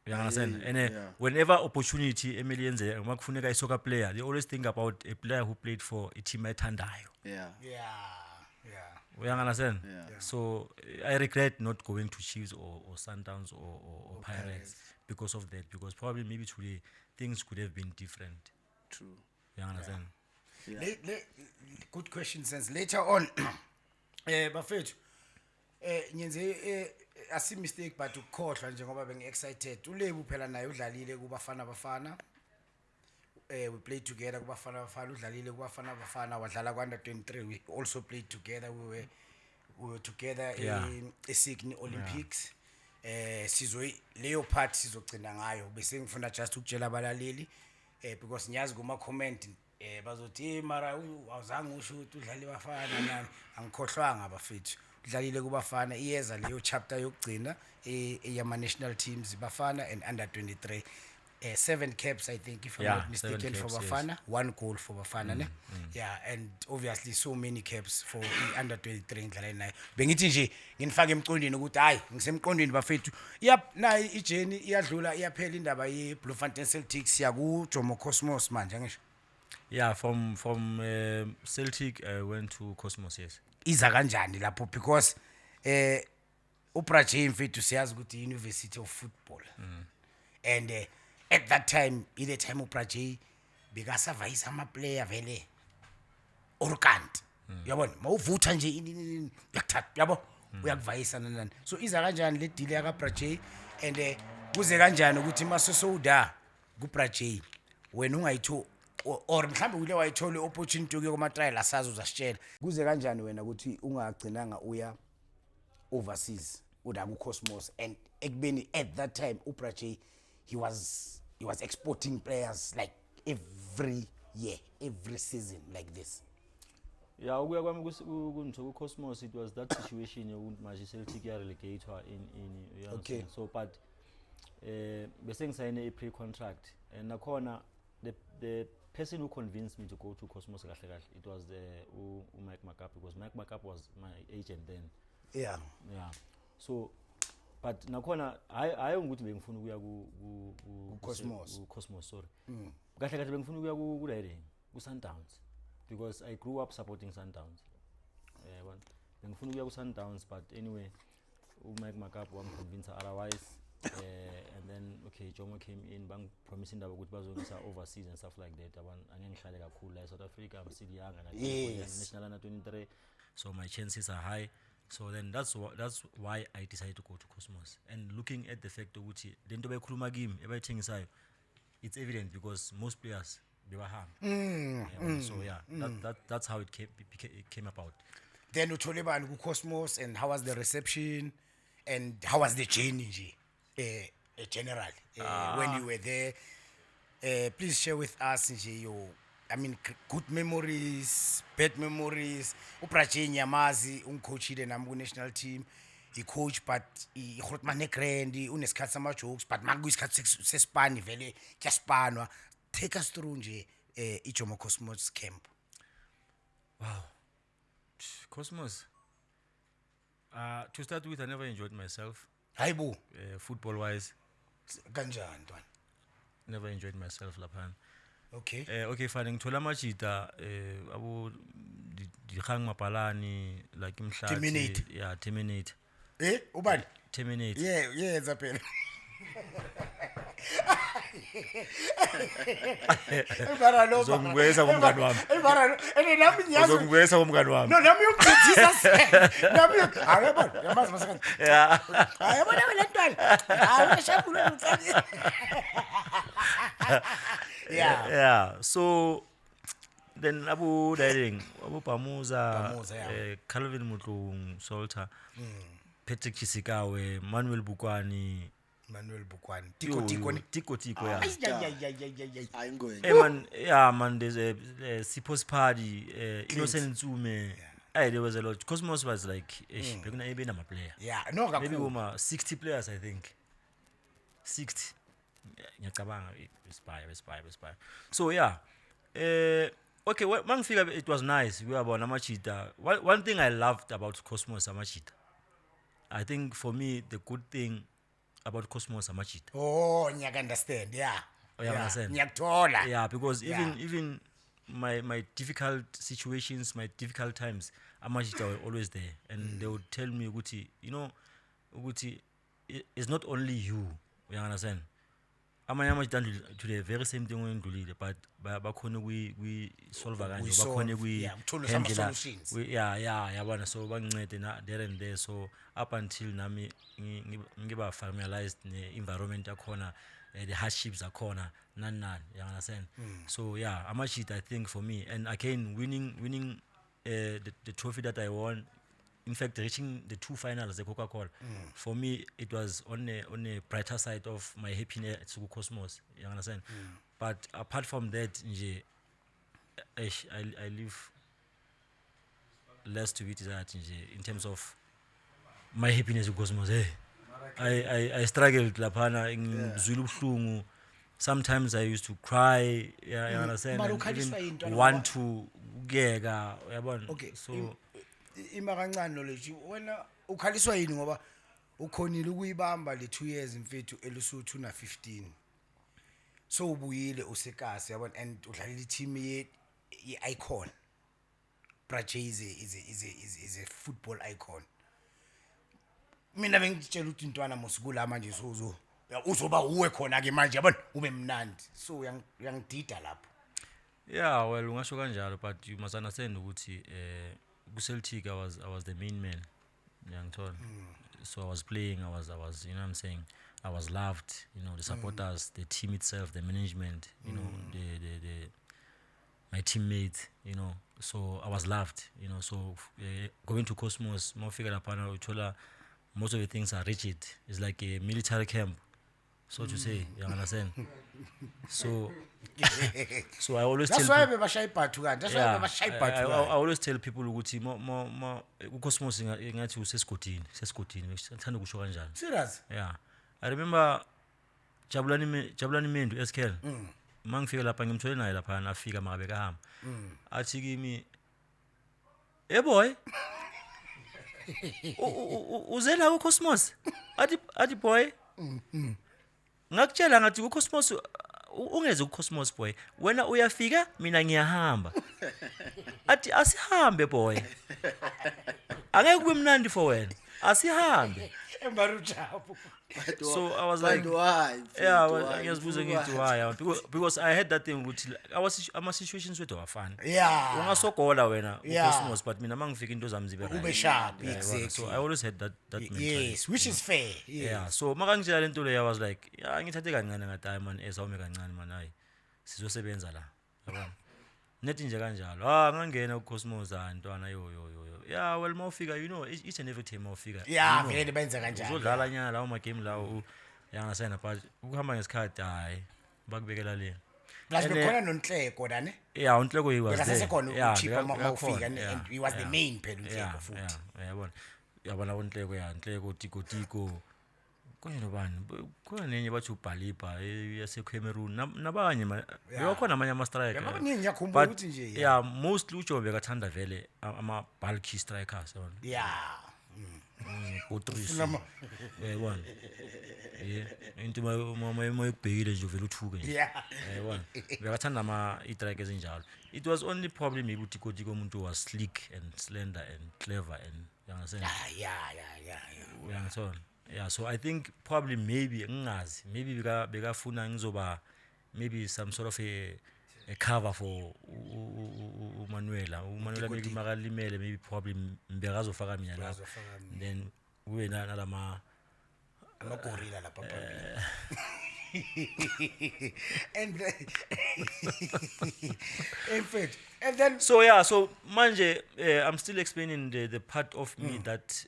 You understand? And whenever opportunity Emily yenze makufuneka a soccer player, they always think about a player who played for a team ethandayo. Yeah. You understand? Yeah. So I regret not going to Chiefs or Sundowns or Pirates because of that. Because probably maybe today things could have been different. True. You understand? Good question, sense. Later on, bafethu, nyenze asi mistake but ukhohlwa njengoba bengi excited. Ulebu phela naye udlalile kuBafana Bafana. We played together kuBafana Bafana, udlalile kuBafana Bafana, wadlala ku under 23. We also played together. We were together in eSydney Olympics. Sizwe leyo part sizogcina ngayo bese ngifuna just ukutshela abalaleli because ngiyazi kuma comment bazothi mara awuzange usho ukuthi udlala eBafana nami angikhohlwanga bafethu udlalile kuBafana iyeza leyo chapter yokugcina eyama national teams Bafana and under 23 7 caps I think if I'm not mistaken for Bafana, yes. 1 goal for Bafana ne yeah, and obviously so many caps for under 23 ngidlala nayo bengithi nje nginifaka emqondweni ukuthi hayi ngisemqondweni bafethu yep nayi ijeni iyadlula iyaphela indaba ye Bloemfontein Celtics yaku Jomo Cosmos manje ngisho. Yeah, from Celtic I went to Cosmos, yes. Iza kanjani lapho because uBrajay mfethu siyazi ukuthi University of Football and at that time ile time uBrajay bekasavayisa ama player vele orkant yabona mawuvutha nje yakuthatha yabo uyakuvayisa nani so iza kanjani le deal yaka Brajay and kuze kanjani ukuthi masosoda kuBrajay wena ungayitho or mhlambe ule wayithola opportunity yokuya kuma trial asazi uzasitshela kuze kanjani wena ukuthi ungagcinanga uya overseas uda ku Cosmos and ekubeni at that time uBrajay he was exporting players like every year, every season like this. Yeah, ukuya kwami ku Cosmos it was that situation yokuthi manje Celtic ya relegator in okay. So but bese ngisayine a pre-contract and nakhona the person who convinced me to go to Cosmos kahle kahle it was Mike Makap because Mike Makap was my agent then. Yeah. So but nakhona hayi ukuthi bengifuna ukuya ku Cosmos sorry. Kahle kahle bengifuna ukuya ku Riding ku Sundowns because I grew up supporting Sundowns. Bengifuna ukuya ku Sundowns but anyway Mike Makap convinced otherwise and then okay Jomo came in bang promising that ukuthi bazongisa overseas and stuff like that angeke ngihlale kakhulu la South Africa I'm still young and I national under 23 so my chances are high. So then that's why I decided to go to Cosmos. And looking at the fact ukuthi lento bayikhuluma kimi ebayithengisayo it's evident because most players they were harmed. So yeah, that's how it came about. Then uthole bani ku Cosmos and how was the reception and how was the journey nje generally when you were there please share with us nje your I mean good memories, bad memories. uBraje Nyamazi ungicoachile nami ku-national team. I-coach but i-Grootman Grand unesikhathi sama-jokes but makuyisikhathi sesipani vele kuyasipanwa. Take us through nje iJomo Cosmos camp. Wow. Cosmos. To start with, I never enjoyed myself, Hayibo, football wise. kanjani ntwana? Never enjoyed myself laphan. Okay. Okay, fine. Ngithola amajita abo Dikgang Mapalani like imhlathi. Terminate. Yeah, terminate. Ubani? Terminate. Yenza phela. Uzongibuyisa kumngani wami. Nami ngiyazi. Uzongibuyisa kumngani wami. No, nami uyongithithisa sena. Nami hayi yabona, yamazi masakani. Yeah. Hayi yabona le ntwana. Hayi uyashapula umfana. Yeah. Yeah. So then Abu Daring, Abu Pamuza, Pamuza, yeah. Calvin Mutlung, Solta, Patrick Chisikawe, Manuel Bukwani, Manuel Bukwani. Tiko. Yeah. Ay. Ayingoyini. Hey man, yeah man, there's a Sipos Party, Innocent Nzume. Hey, there was a lot. Cosmos was like, I'm a player. Yeah, no Maybe kakhulu. 60 players, I think. 60. Ngiyacabanga respire. So yeah. Okay, mangifika it was nice. We were about Amachita. One thing I loved about Cosmos Amachita. I think for me the good thing about Cosmos Amachita. Oh, ngiyaka understand. Yeah. Oh, you understand? Ngiyakuthola. Yeah, because Yeah. even my difficult situations, my difficult times, Amachita were always there, and they would tell me, Uguti, Uguti, it's not only you. You understand? Amanye done to the very same thing when ndulile, but bakhona we solve kanje, bakhona we uthola some solutions. yabona, so bangincede na there and there, so up until nami ngiba familiarized ne environment yakhona, the hardships akhona nani, you understand? So yeah, Amachita I think for me, and again winning the trophy that I won, in fact reaching the 2 finals at Coca-Cola, for me it was on a brighter side of my happiness to Cosmos, you understand? But apart from that nje, I live less to be desired nje, in terms of my happiness with Cosmos. I struggled laphana ngizwile ubuhlungu. Sometimes I used to cry, you understand? Mara And ukhaliswa even yini ntwana want to kuyeka, uyabona? Okay. So Ima kancane knowledge. Wena ukhaliswa yini ngoba ukhonile ukuyibamba le 2 years mfethu eLesotho na 15. So ubuyile usekasi yabona, and udlalela team ye icon. Braje is a football icon. Mina bengitshela ukuthi intwana mosikula manje uzoba uwe khona ke manje yabona ube mnandi. So uyangidida lapho. yeah, well ungasho kanjalo, but you must understand ukuthi ku-Celtic I was the main man. Yangithola. So I was playing, I was you know what I'm saying, I was loved, the supporters, the team itself, the management, the my teammates, so I was loved, so going to Cosmos, more figure upon Uchola, most of the things are rigid. It's like a military camp, so to say, you understand? So I always That's tell why people, bebashaya ibhathu kanti. That's yeah, why bebashaya I ibhathu. always tell people ukuthi uCosmos ngathi usesigodini ngithanda ukusho kanjalo. Serious? Yeah, I remember Jabulani Mendu SKL. Mangifika lapha ngimthole naye lapha afika makabe kahamba. Athi kimi, "Hey boy, uzela uCosmos?" Athi boy, ngakutshela ngathi uCosmos ungeze uCosmos boy, wena uyafika mina ngiyahamba. Athi asihambe boy, angeke kube mnandi for wena, asihambe. Embarujabu. So I was like, why? yeah, ngiyazibuza ngithi why, because I had that thing ukuthi ama situations wethu awafani. Yeah. Ungasogola wena Yeah. uCosmos, but mina mangifika into zami zibe right. Ube sharp, Yeah, exactly. so I always had that mentality. Yes, which is fair. Yeah, so makangitshela lento leyo I was like, yeah, ngithathe kancane ngathi hayi man, esawume kancane man, hayi sizosebenza la, yabona. Nethi nje kanjalo, ngangena uCosmos ntwana yo. Yeah, well mawufika, each and every time mawufika. Yeah, vele benza kanjalo. Uzodlala nyana lawo ma game lawo, yangasena, but ukuhamba ngesikhathi hayi bakubekela le. plus And, bekhona nonhleko dane yeah unhleko he was there bekasesekhona uchipa uma ufika yeah, and he was the yeah. main phela unhleko Yeah, futhi yabona unhleko ya inhleko tiko kwenye nobani khona nenye bathi ubhalipa yaseCameroon nabanye bekhona amanye ama strike Yabaningi ngiyakhumbula ukuthi nje yeah mostly uJobe bekathanda vele ama bulky strikers yabona yeah Patrice yabona into mama ekubhekile nje uvela uthuke nje yeah yabona bekathanda ama strike ezinjalo. It was only probably maybe tiko umuntu was sleek and slender and clever and yangasenza uyangithola. Yeah, so I think probably maybe ngingazi maybe bekafuna ngizoba maybe some sort of a cover for uManuela maybe makalimele maybe probably mbekazofaka mina lapha then kube nalama amagorilla lapha and in fact and then so yeah so manje I'm still explaining the part of me that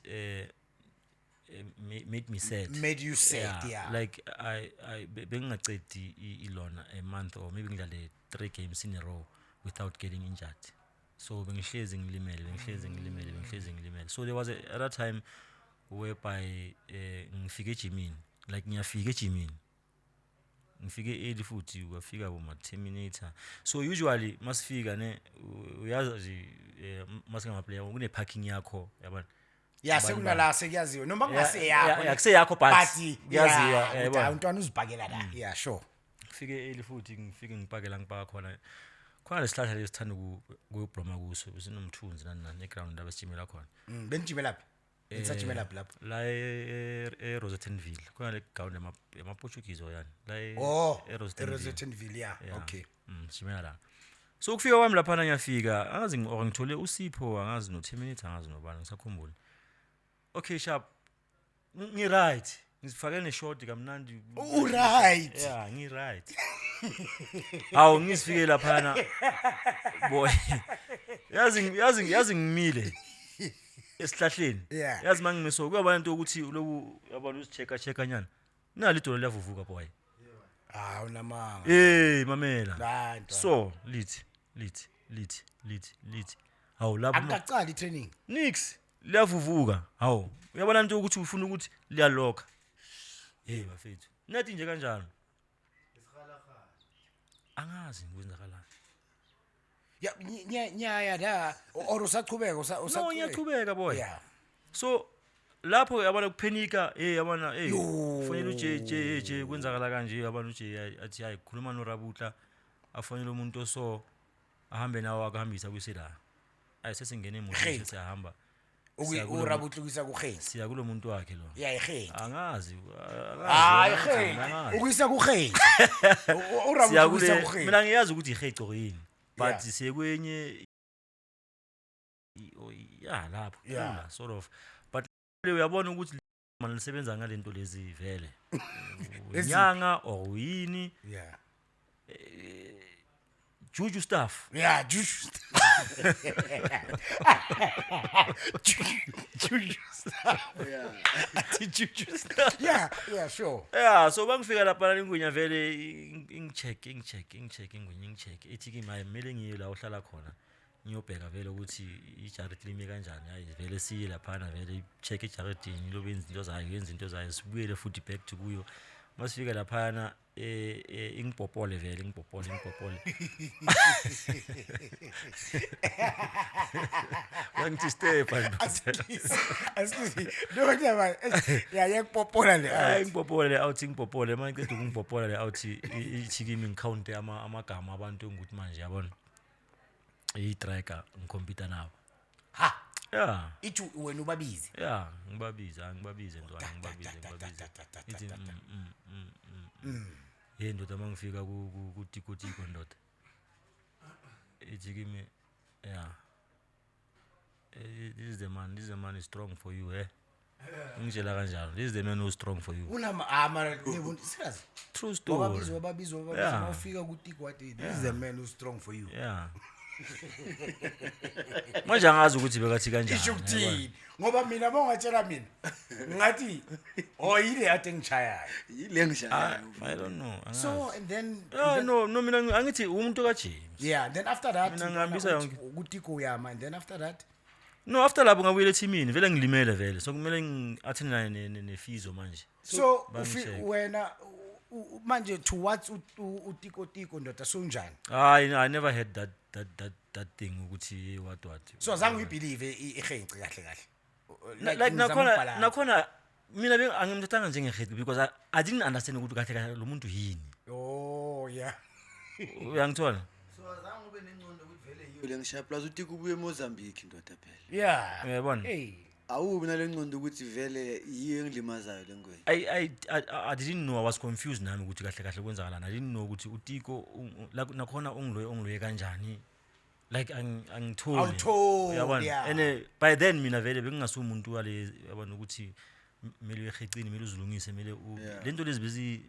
made me sad. Made you sad, yeah. Like I bengingacedi ilona a month or maybe ngidlale 3 games in a row without getting injured. So bengihlezi ngilimele. So there was at that time whereby ngifike ejimini, like ngiyafika ejimini. Ngifike early futhi wafika boma Terminator. So usually masifika ne uyazi masingama player kune parking yakho yabona. yeah sekunala sekuyaziwe noma kungase yakho akuseyakho but kuyaziwa yabona umntwana uzibhakela la yeah sure ngifike early futhi ngifike ngipakela ngipaka khona lesihlahla lesithanda ukuyobroma kuso usinomthunzi nani eground abasijimela khona benijimela lapha nisajimela lapha la Rosettenville khona le ground yama-Portuguese oyani la eRosettenville yeah okay sijimela la. So kufika kwami lapha ngiyafika angazi ngithole uSipho angazi noTerminator angazi nobani ngisakhumbula. Okay sharp ngi-right ngizifakele neshort kamnandi right yeah ngi-right awu ngisifike laphana boy yazi ngimile esihlahleni yazi mangimeso kuyabona into ukuthi loku yabona usicheka nyana nali idolo liyavuvuka boy unamanga mamela so lithi awu lapho akaqali training nix liyavuvuka hawo uyabona into ukuthi ufuna ukuthi liyalokha bafethu nathi nje kanjalo angazi ngikwenzakalani ya la or usachubeka no ngiyachubeka boy yeah so lapho yabona kuphenika yabona kufanele uJJ kwenzakala kanje yabona uJJ athi hayi khuluma noRabutla afanele umuntu oso ahambe nawo akuhambisa kwisela ayisesingene emoyeni sesiyahamba urabutlukisa kuGheni siya kulo muntu wakhe lo yeah eGheni angazi eGheni ukuyisa kuGheni siya urabutlukisa kule kuGheni mina ngiyazi ukuthi iGheco yini but sekwenye yeah lapho Yeah. sort of but uyabona ukuthi manje lisebenza ngalento lezi vele inyanga or uyini yeah juju stuff yeah juju yeah sure yeah so bangifika lapha ingwinya vele ingicheck ingwinya ethi kimi mele ngiye la ohlala khona ngiyobheka vele ukuthi ijaridi lime kanjani hayi vele siye lapha vele check ijaridini lo benza into zayo yenza into zayo sibuyele futhi back to kuyo masifika lapha ingipopole vele ngipopole wangithi step excuse me no ndaba yakupopola le ngipopole awuthi ngipopole manje qeda ukungipopola le awuthi ichikimi ngicount amagama abantu ukuthi manje yabona i-tracker ngikhompyuta nawo ha yeah ithi wena ubabizi yeah ngibabize ntwana ithi ndoda mangifika kutikotiko ndoda ithi kimi yeah this is the man is strong for you ngitshela kanjalo this is the man who is strong for you unama mara sikazi true story wababizwa mawufika kuTikwati this is the man who is strong for you yeah manje angazi ukuthi bekathi kanjani isho yabona. ukuthini ngoba mina bongatshela mina ngathi yile ade ngichayayo yile ngishaya I don't know angazi. so and then no mina angithi umuntu kaJames. yeah then after that Mina ngihambisa yonke. ukutiko uyama and then after that No, after lapho ngabuyela ethimini vele ngilimele vele so kumele ngi-attend nefizo manje. so bangisheke. wena manje towards utiko ndoda sonjani I never had that thing ukuthi what. so azange uyibelieve ihenci kahle kahle Like ngizama ukubalance. nakhona mina angimthathanga njengehead because I didn't understand ukuthi kahle kahle lo muntu yini. oh yeah Uyangithola? so azange ube nencondo ukuthi vele yiyo le ngishaya plus uthi kubuye eMozambique ndoda phela yeah Uyabona? hey awubi nale ncondo ukuthi vele yiyo engilimazayo lengwe I didn't know I was confused nami ukuthi kahle kahle kwenzakalani. I didn't know ukuthi uTiko nakhona ongiloye kanjani. Like angitholi. Awutholi, Uyabona? yeah. And by then mina vele bengingasumuntu wale yabona ukuthi mele uyehecini mele uzulungise mele Yeah. lento lezi bezi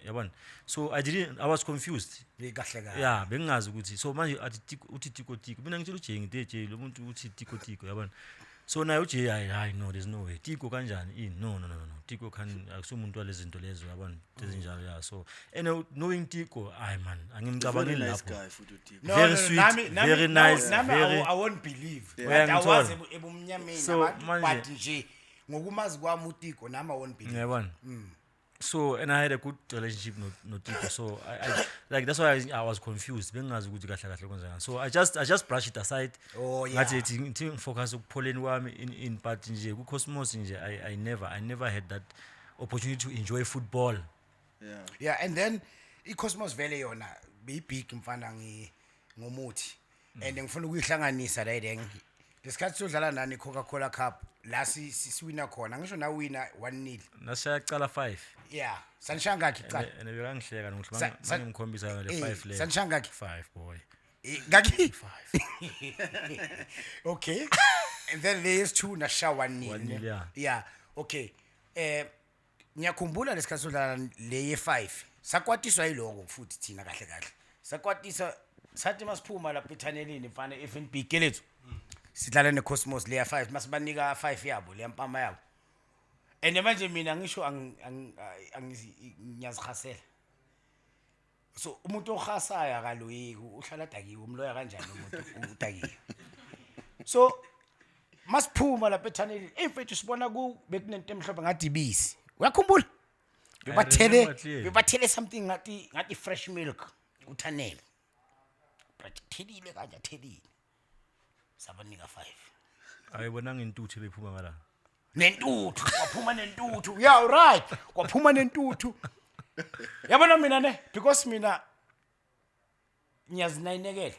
yabona. So I was confused. kahle kahle Yeah, bengazi ukuthi so manje athi uthi tiko mina ngitshela uJay ngithe lo muntu uthi tiko yabona. So naye uJay hayi no there's no way tiko kanjani no tiko akusumuntu walezi zinto lezo yabona ezinjalo yeah so and knowing tiko man angimcabangeli nice lapho guy futhi uTiko Very sweet, very nice, nami very- I won't believe Yeah, but awazi ngithola. ebumnyameni So, abantu manje- but nje ngokumazi kwami utiko nami I won't believe yabona. So and I had a good relationship no tiko so I like that's why I was confused bengazi ukuthi kahle kahle kwenzekani so I just brushed it aside. Oh, yeah. Ngathi ngithi ngifocus ukupholeni kwami in part nje ku Cosmos nje I never had that opportunity to enjoy football. yeah yeah and then iCosmos vele yona big mfana ngomuthi and ngifuna ukuyihlanganisa la then lesikhathi sodlala nani Coca-Cola Cup la siwina khona ngisho na wina 1-0 Nasaya cala 5 yeah sanishangaki cha and bekangihleka nokuthi Sa- ngimkhombisa le 5 le sanishangaki 5 boy ngaki 5 okay and then there's 2 na sha 1-0 1-0, yeah. yeah okay ngiyakhumbula lesikhathi sodlala le ye5 sakwatiswa yiloko futhi thina kahle kahle sakwatiswa sathi masiphuma lapha ethanelini mfana FNB kelethu sidlala neCosmos le ya5 masibanika 5 yabo le yampama yabo and manje mina ngisho ngiyazihasela so umuntu ohasaya kaloyiku uhlala dakiwe umloya kanjani umuntu udakiwe so masiphuma lapha ethanelini imfethu sibona ku bekunento emhlophe ngathi ibisi uyakhumbula remember clearly. bebathele something ngathi fresh milk uthanele but thelile kanje thelile sabanika 5 ayibonanga intuthu bephuma ngala nentuthu kwaphuma nentuthu yeah right kwaphuma nentuthu yabona mina ne because mina ngiyazinayinekela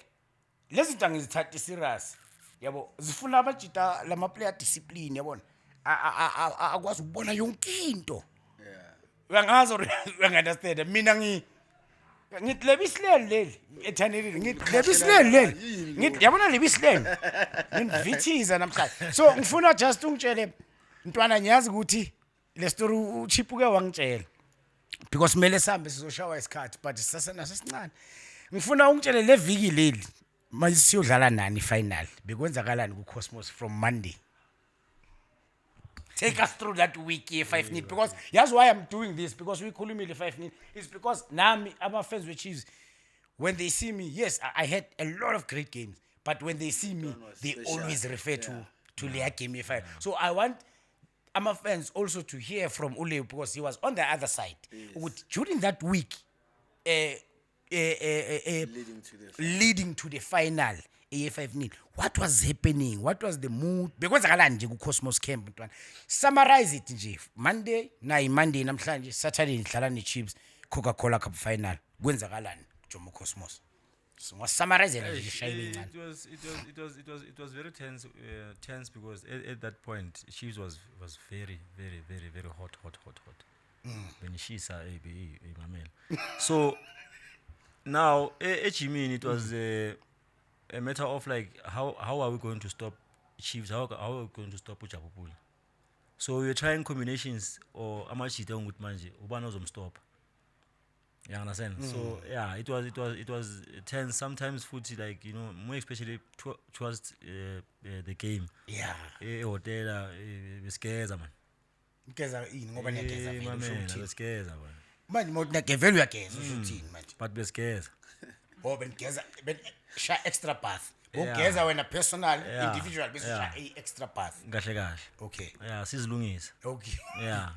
lezi zinto angizithatha serious yabo zifuna abajita lama player discipline yabona akwazi ukubona yonke into yeah uyangazi or uyangunderstand mina ngithi lebisileli leli ethanelile ngithi lebisileli leli ngithi yabona lebisileli ngivithiza namhlanje so ngifuna just ungitshele ntwana ngiyazi ukuthi le story uchipuke wangitshela because kumele sihambe sizoshawa isikhathi but sisasena sesincane ngifuna ungitshele le viki leli manje siyodlala nani final bekwenzakalani ku Cosmos from Monday. Take us through that week here 5-0 because that's why I'm doing this because we call me the 5-0 it's because nami ama fans with Chiefs when they see me yes I had a lot of great games but when they see me they special. always refer to their game year 5 so I want ama fans also to hear from Ule because he was on the other side during that week leading to the final A5-0 what was happening what was the mood bekwenzakalani nje ku Cosmos camp mntwana summarize it nje Monday Monday namhlanje Saturday nidlala ne Chiefs Coca-Cola Cup final kwenzakalani Jomo Cosmos so ngasummarize nje shayile incane it was very tense because at that point Chiefs was very hot benishisa imamela so now Ejimini it was a matter of like how are we going to stop Chiefs how are we going to stop uJabulani so we're trying combinations or amachita ukuthi manje ubani ozomstop You understand? So yeah, it was tense sometimes. Futhi like more especially towards the game. Yeah. Hotel besigeza man. Ngeza ini ngoba niyageza vele usho Mamela ukuthini. besigeza man. Manje mawuthi niyagevela uyageza usho ukuthini manje. But besigeza. Oh benigeza sha extra bath. Yeah. Ugeza wena personal Yeah. individual bese Yeah. sha extra bath. Kahle kahle. Okay. Yeah, sizilungisa. Okay. Yeah.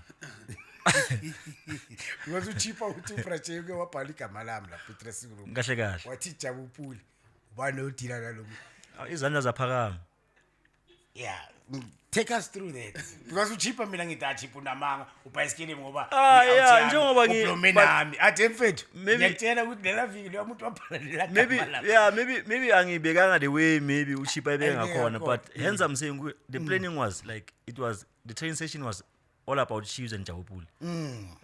Because uchipa uthi uproject uke wabhala igama lami la Petrus Group. Kahle kahle. Wathi Jabupuli. Ubani odila nalo. Izandla zaphakama. Yeah. Take us through that. Because uchipa mina ngithi achipa unamanga ubhayisikili ngoba Yeah, njengoba nami athi mfethu maybe- ngiyakutshela ukuthi lela viki lo muntu wabhala la Maybe angibekanga the way maybe uchipa ebengakhona, Ayibengakhona. but hence I'm saying the planning was like the training session was all about Chiefs and Jabupuli.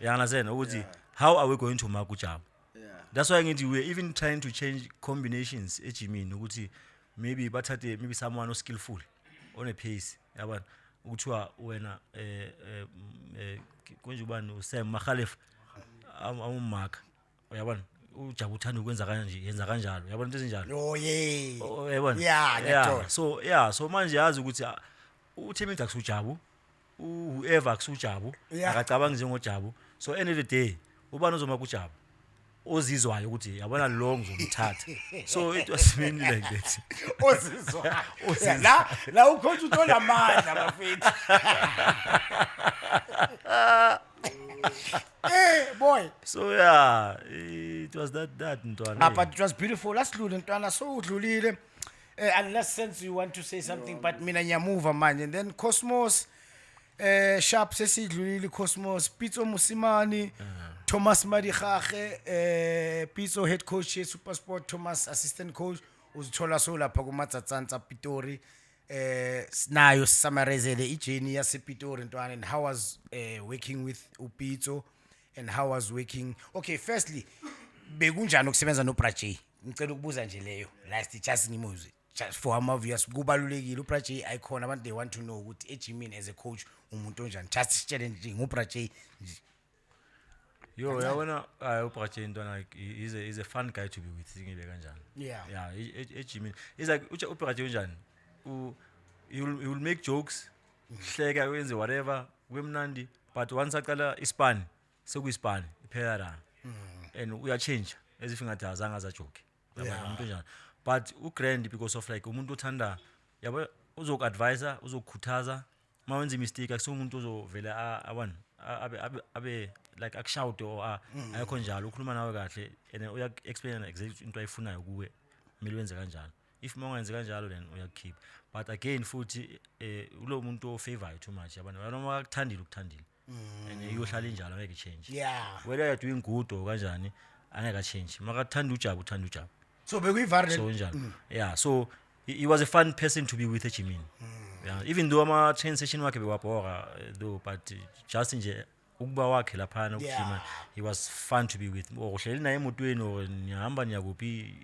You understand? Ukuthi how are we going to mark uJabu? That's why ngithi we're even trying to change combinations ejimini ukuthi maybe bathathe maybe someone who's skillful on a pace yabona ukuthiwa wena konje ubani uSam Makhalef amumark yabona uJabu uthanda ukwenza kanje yenza kanjalo yabona into ezinjalo. Oh yeah. Yabona? Yeah, ngiyathola. So manje yazi ukuthi uThembi akusuJabu whoever akusuJabu Yeah. akacabangi njengoJabu. So end of the day ubani ozoma kuJabu ozizwayo ukuthi yabona lo ngizomthatha. So it was mainly like that. Ozizwa. La ucoach uthola amandla bafethu. Hey boy. So yeah, it was that ntwana. But it was beautiful. Lasidlule ntwana so udlulile. Unless sense you want to say something but mina ngiyamuva manje and then Cosmos Sharp sesidlulile Cosmos Pitso Musimani Thomas Madikhache Pitso head coach SuperSport Thomas assistant coach uzithola so lapha kuMatsatsantsa Pitori nayo summarizele ijourney yase Pitori ntwana and how was working with uPitso and how was working. Okay, firstly bekunjani ukusebenza no Braje? Ngicela ukubuza nje leyo last just ngimuzwe just for our viewers kubalulekile uBraje icon abantu they want to know ukuthi ejimini as a coach umuntu onjani just challenge nguBraje nje. Yo yabona uBraje ntwana is a fun guy to be with ngibe kanjani. Yeah. Ejimini is like uBraje unjani he will make jokes hleka wenze whatever kwemnandi but once aqala iSpan sekuyiSpan iphela la and uya change as if ngathi azange azajoke yabona umuntu njani but uGrand because of like umuntu othanda yabo uzokuadvisor uzokukhuthaza mawenza imistake akusumuntu uzovela abana abe like akushout or ayikho njalo ukhuluma nawe kahle and uya explain exactly into ayifunayo kuwe kumele wenze kanjalo if mongenze kanjalo then uyakeep but again futhi ulo muntu ofavor too much yabona noma akuthandile ukuthandile and iyohlala injalo ngeke change Yeah. whether you're doing good or kanjani angeke change makathanda uJabu uthanda uJabu So bekuyivari so njalo yeah so he was a fun person to be with ejimini yeah even though ama train session wakhe bewabhora though but just nje ukuba wakhe laphana ukujima he was fun to be with uhleli naye emotweni or nihamba niyakuphi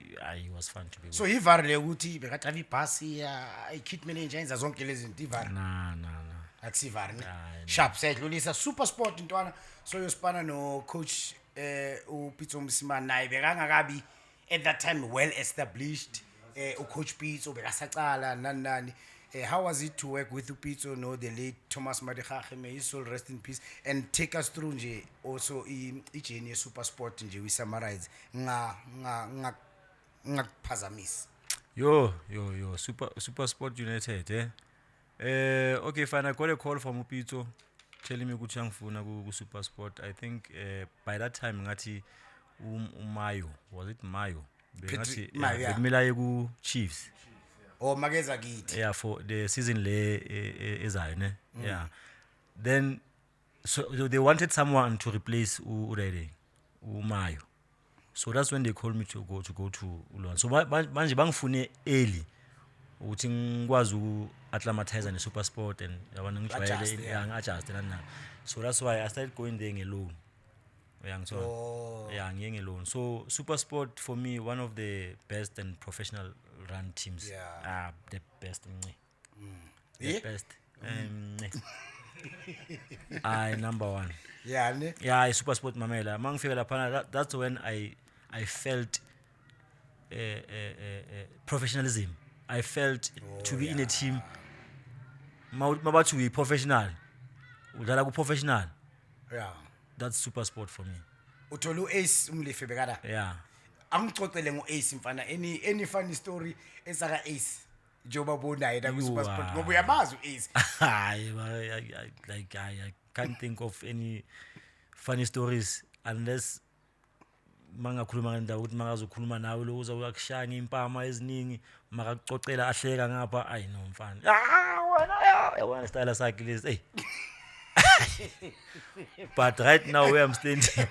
he was fun to be with. so ivari le ukuthi bekathavi ibhasi ya kit manager enza zonke lezi zinto ivari na akusivari ne Sharp sedlulisa SuperSport ntwana so yospana no coach uPitso Musimani naye bekangakabi at that time well established ucoach Pitso bekasaqala nani how was it to work with uPitso no the late Thomas Madikhache may his soul rest in peace and take us through nje also ijourney yeSuperSport nje we summarize ngakuphazamisa. Yo, SuperSport United, okay, fine. I got a call from Upito telling me ukuthi angifuna ku SuperSport. I think by that time ngathi uMayo, was it Mayo? Ngathi Mayo, yeah. bekumela ye ku Chiefs. Oh mageza kithi. Yeah, for the season le ezayo ne. Yeah. Then so they wanted someone to replace uRede, uMayo. So that's when they called me to go to Ulwan. So manje bangifune early ukuthi ngikwazi uacclimatize ne SuperSport and yabona ngijwayele adjust nana. So that's why I started going there alone. Uyangithola. Oh. Yeah, ngiye alone. So SuperSport for me one of the best and professional run teams. Yeah. The best. The Yeah? best. Number one. Yeah, ne? Yeah, super sport mamela mangifika lapha that's when I felt professionalism. I felt to be in a team mabathi uyi professional udlala ku professional. Yeah. That's super sport for me. Uthola uAce umlife bekada. Yeah. Angicocele ngoAce mfana any funny story esaka Ace. Njoba bona yena ku Super Sport ngoba uyamazi uAce. I can't think of any funny stories unless mangakhuluma ngendaba ukuthi makazokhuluma nawe lo uzakushaya ngeimpama eziningi makakucocela ahleka ngapha I know mfana wena style sakhe lesi hey. But right now where I'm standing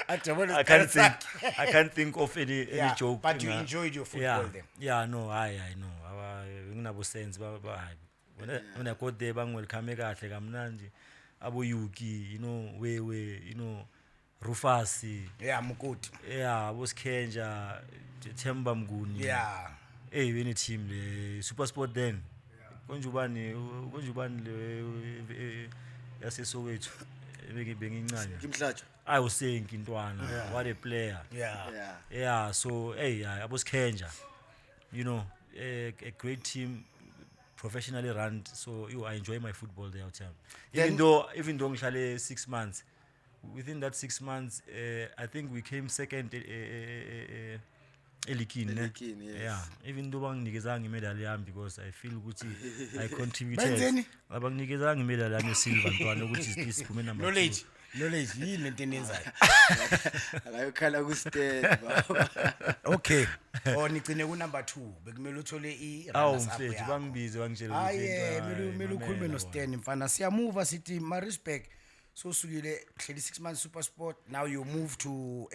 I can't think of any joke. But you enjoyed your football then. Yeah, no, I know. Nginabo sense when I got there bangwelcome kahle kamnandi abo Yuki, wewe, Rufus. Yeah, Mukoti. Yeah, abo Skenja, Themba Mnguni. Yeah. Hey, we need team le Super Sport then. Konjubani le yaseSoweto bengincane. Kimhlatshwa. I was saying Kintwana, what a player. Yeah, so hey, abo Skenja. A great team, professionally run. So I enjoy my football there. Even though ngihlale 6 months, within that 6 months, I think we came second. Elikini, yes. Yeah. Even though banginikeza ngimedal yami because I feel ukuthi I contributed. Abanginikeza ngimedal yami silver ntwana ukuthi siphume number 2. Knowledge yini lento enenzayo. Akayokhala ku stand baba. Okay. Nicine ku number 2 bekumele uthole runners up. Mfethu bangibize bangitshela ukuthi mele ukhulume no Stan mfana siyamove sithi Maritzburg so sukile hleli 6 months Super Sport now you move to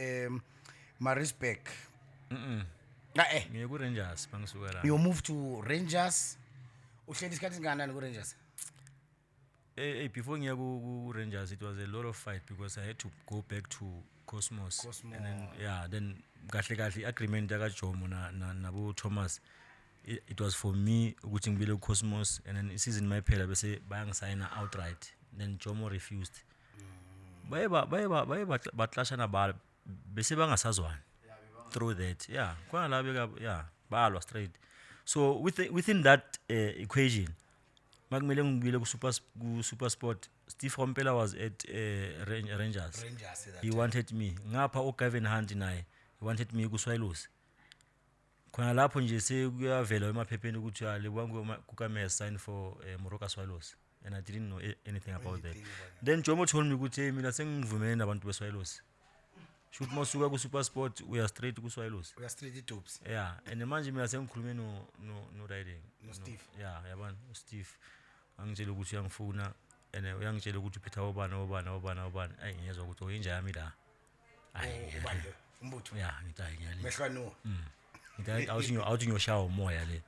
Maritzburg. Ngiye ku Rangers bangisuka la. You move to Rangers. Uhleli isikhathi singanani ku Rangers? Before ngiya ku Rangers it was a lot of fight because I had to go back to Cosmos. And then kahle agreement ka Jomo nabo Thomas it was for me ukuthi ngibile ku Cosmos and then season mayiphela bese bayangisigna outright then Jomo refused. Baye batlashana bala bese bangasazwana through that. Yeah, kwala la balwa straight. So within that equation makumele ngibile ku Super Sport. Steve Rompela was at Rangers. He wanted me. Ngapha Gavin Hunt naye he wanted me ku Swallows. Khona lapho nje sekuyavela emaphepheni ukuthi lebwangu kukamela sign for Moroka Swallows and I didn't know anything about that. Then Jomo told me ukuthi mina sengivumene nabantu beSwallows. Shoot masuka ku Super Sport we are straight ku Swallows. We are straight tubes. Yeah, and manje mina sengikhulume no riding. No Steve. Yeah, yabona Steve. Angitshela ukuthi uyangifuna and uyangitshela ukuthi uphetha obana. Ayi ngiyezwa ukuthi oyinja yami la. Ayi ubande umbutho. Yeah, ngitayi ngiyale. Mehlano. Ngitayi out ngiyoshawa umoya le.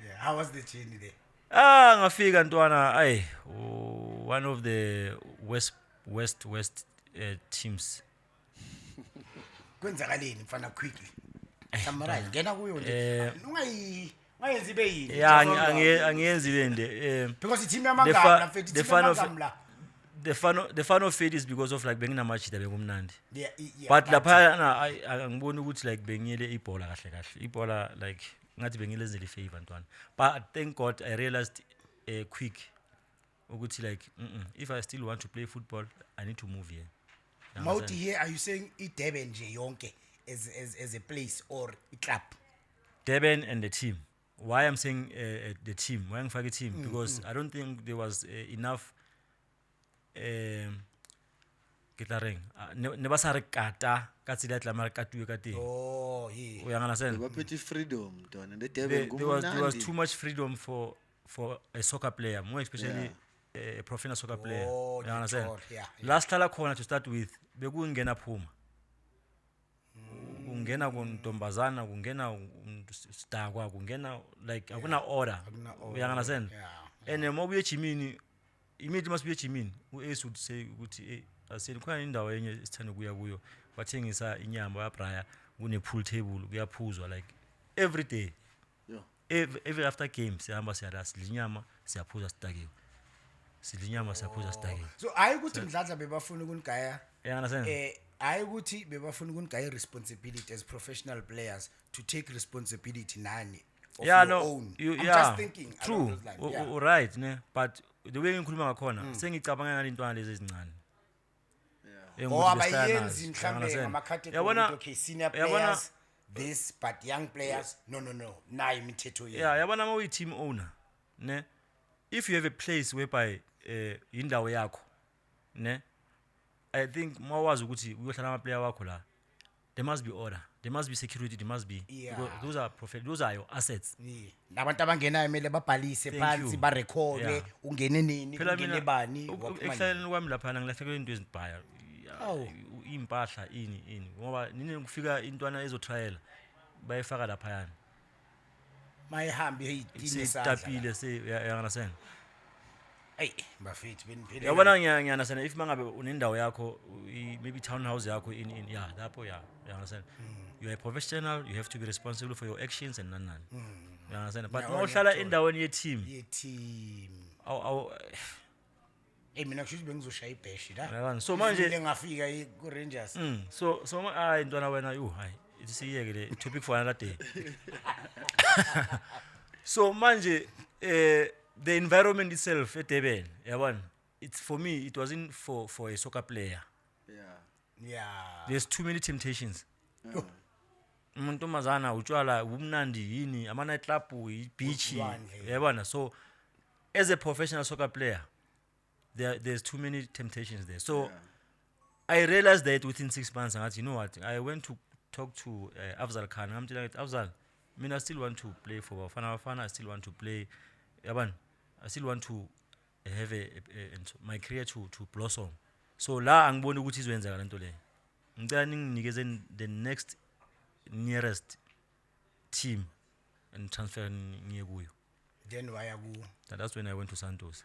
Yeah, how was the journey there? Ngafika ntwana one of the west teams. Kwenzakaleni mfana quickly. Summarize ngena kuyo nje. Ungayenzi be yini? Yeah, angiyenzi bende. Because the team yamagama mfethu the fun of it is because of like benginamajita bengumnandi. Yeah. But lapha angiboni ukuthi like bengiyele ibhola kahle. Ibhola like ngathi bengilezele ifavor ntwana. But thank God I realized quick ukuthi like if I still want to play football I need to move here. Mauti here, are you saying Durban nje yonke as a place or a club? Durban and the team. Why I'm saying the team? Why I'm saying team? Because I don't think there was enough. Kitlareng. Never saw kata katsila tlamar katuwe kati. Oh yeah. We understand. There was freedom, and there was too much freedom for a soccer player, more especially a professional soccer player. Oh, you understand? Yeah. Last tala corner to start with, bekungena phuma. Ungena kuntombazana, kungena stakwa, kungena like akuna order. You understand? Yeah. And mobu yechimini, immediately must be yechimini. Uace would say ukuthi aseni khona indawo enye isithanda kuya kuyo. Bathengisa inyama yabraya kune pool table kuyaphuzwa like every day. Yeah. Every after game sihamba siyadla inyama siyaphuza sidakiwe. sidla inyama siyaphuza sidakile. So hayi ukuthi Mdladla bebafuna ukunigaya Yeah, understand? hayi ukuthi bebafuna ukunigaya responsibility as professional players to take responsibility nani of Yeah, your no, own. you, I'm yeah, just thinking along true, those lines. Yeah. right, ne, but the way ngikhuluma ngakhona, sengicabanga ngale ntwana lezi ezincane. Or abayenzi mhlambe ngamakhati Yabona, okay, senior yabona, players this but young players no nayi imithetho yethu. yeah, yabona uma uyi-team owner, ne, if you have a place whereby indawo yakho, ne, I think mawazi ukuthi uyohlala ama-player wakho la, there must be order, there must be security, there must be, because those are your assets. Nabantu abangenayo kumele babhalise Thank phansi you. barekhode Yeah. ungene nini Phela ungene mina bani ekuhlaleni kwami laphana ngilahlekelwe into ezibhaya. Awu. Impahla ini ngoba nini kufika intwana ezotrial bayifaka laphayana. mayihambe eyitini Sitapile understand. hey bafethu beniphele Yabona ngiyanasana if mangabe unendawo yakho maybe townhouse yakho in yeah lapho yeah you understand. You are a professional, you have to be responsible for your actions and none. You understand? But mawuhlala endaweni ye-team ye-team aw mina kusho ukuthi bengizoshaya ibheshi la yabona so manje ngafika ku-Rangers so hayi ntwana wena hayi isiyeke le topic for another day. So manje the environment itself at Durban yabona it's for me it wasn't for a soccer player. yeah There's too many temptations. Umuntu mazana utshwala ubumnandi yini ama night club beach Ulwandle. yabona so as a professional soccer player there's too many temptations there. So I realized that within 6 months ngathi you know what I went to talk to Afzal Khan. I'm telling you Afzal, I mean I still want to play for Bafana. I still want to play yabona I still want to have my career to blossom. So la angiboni ukuthi izwenzeka lento le. Ngicela ninginikeze the next nearest team and transfer ngiye kuyo. then waya ku That's when I went to Santos.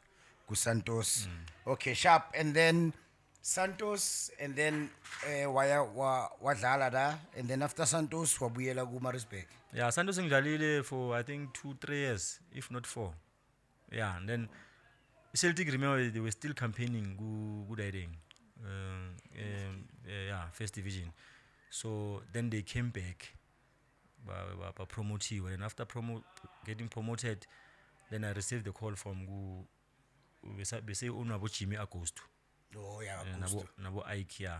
Santos okay sharp and then Santos and then waya wadlala la and then after Santos wabuyela ku Maritzburg. Yeah, Santos ngidlalile for I think 2-3 years if not 4. Yeah, and then Celtic, remember they were still campaigning good idea. Yeah, first division. So then they came back promoted, and after getting promoted then I received the call from bese unabo Jimmy Agosto. Oh yeah, Augusto. Nabo IKEA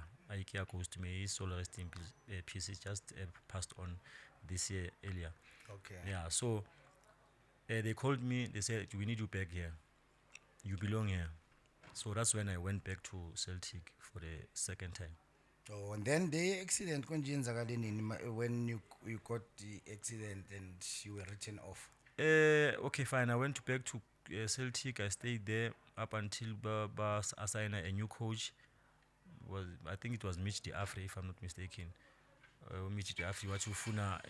Agosto, may his soul rest in peace. He just passed on this year earlier. Okay. Yeah, so they called me, they said we need you back here, you belong here. So that's when I went back to Celtic for the second time. Oh, and then the accident when you got the accident and you were written off. Okay, fine. I went back to Celtic. I stayed there up until Bas assign a new coach. I think it was Mitch D'Afri, if I'm not mistaken. Mitch D'Afri wachufuna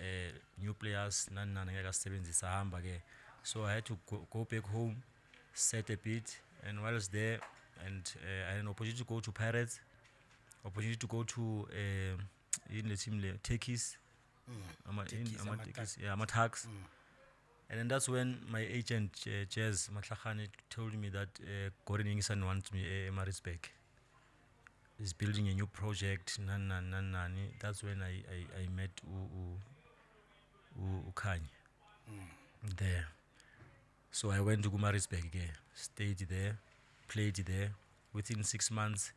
new players nana ngakasebenzisa hamba ke. So I had to go back home, set a bit, and while I was there, and I had an opportunity to go to Pirates, opportunity to go to in the team Turkeys, Tax. And then that's when my agent Jazz Matlachane told me that Gordon Ingisan wants me at Maritzburg. He's building a new project. That's when I met Ukany there. So I went to Maritzburg again, stayed there, played there. Within 6 months,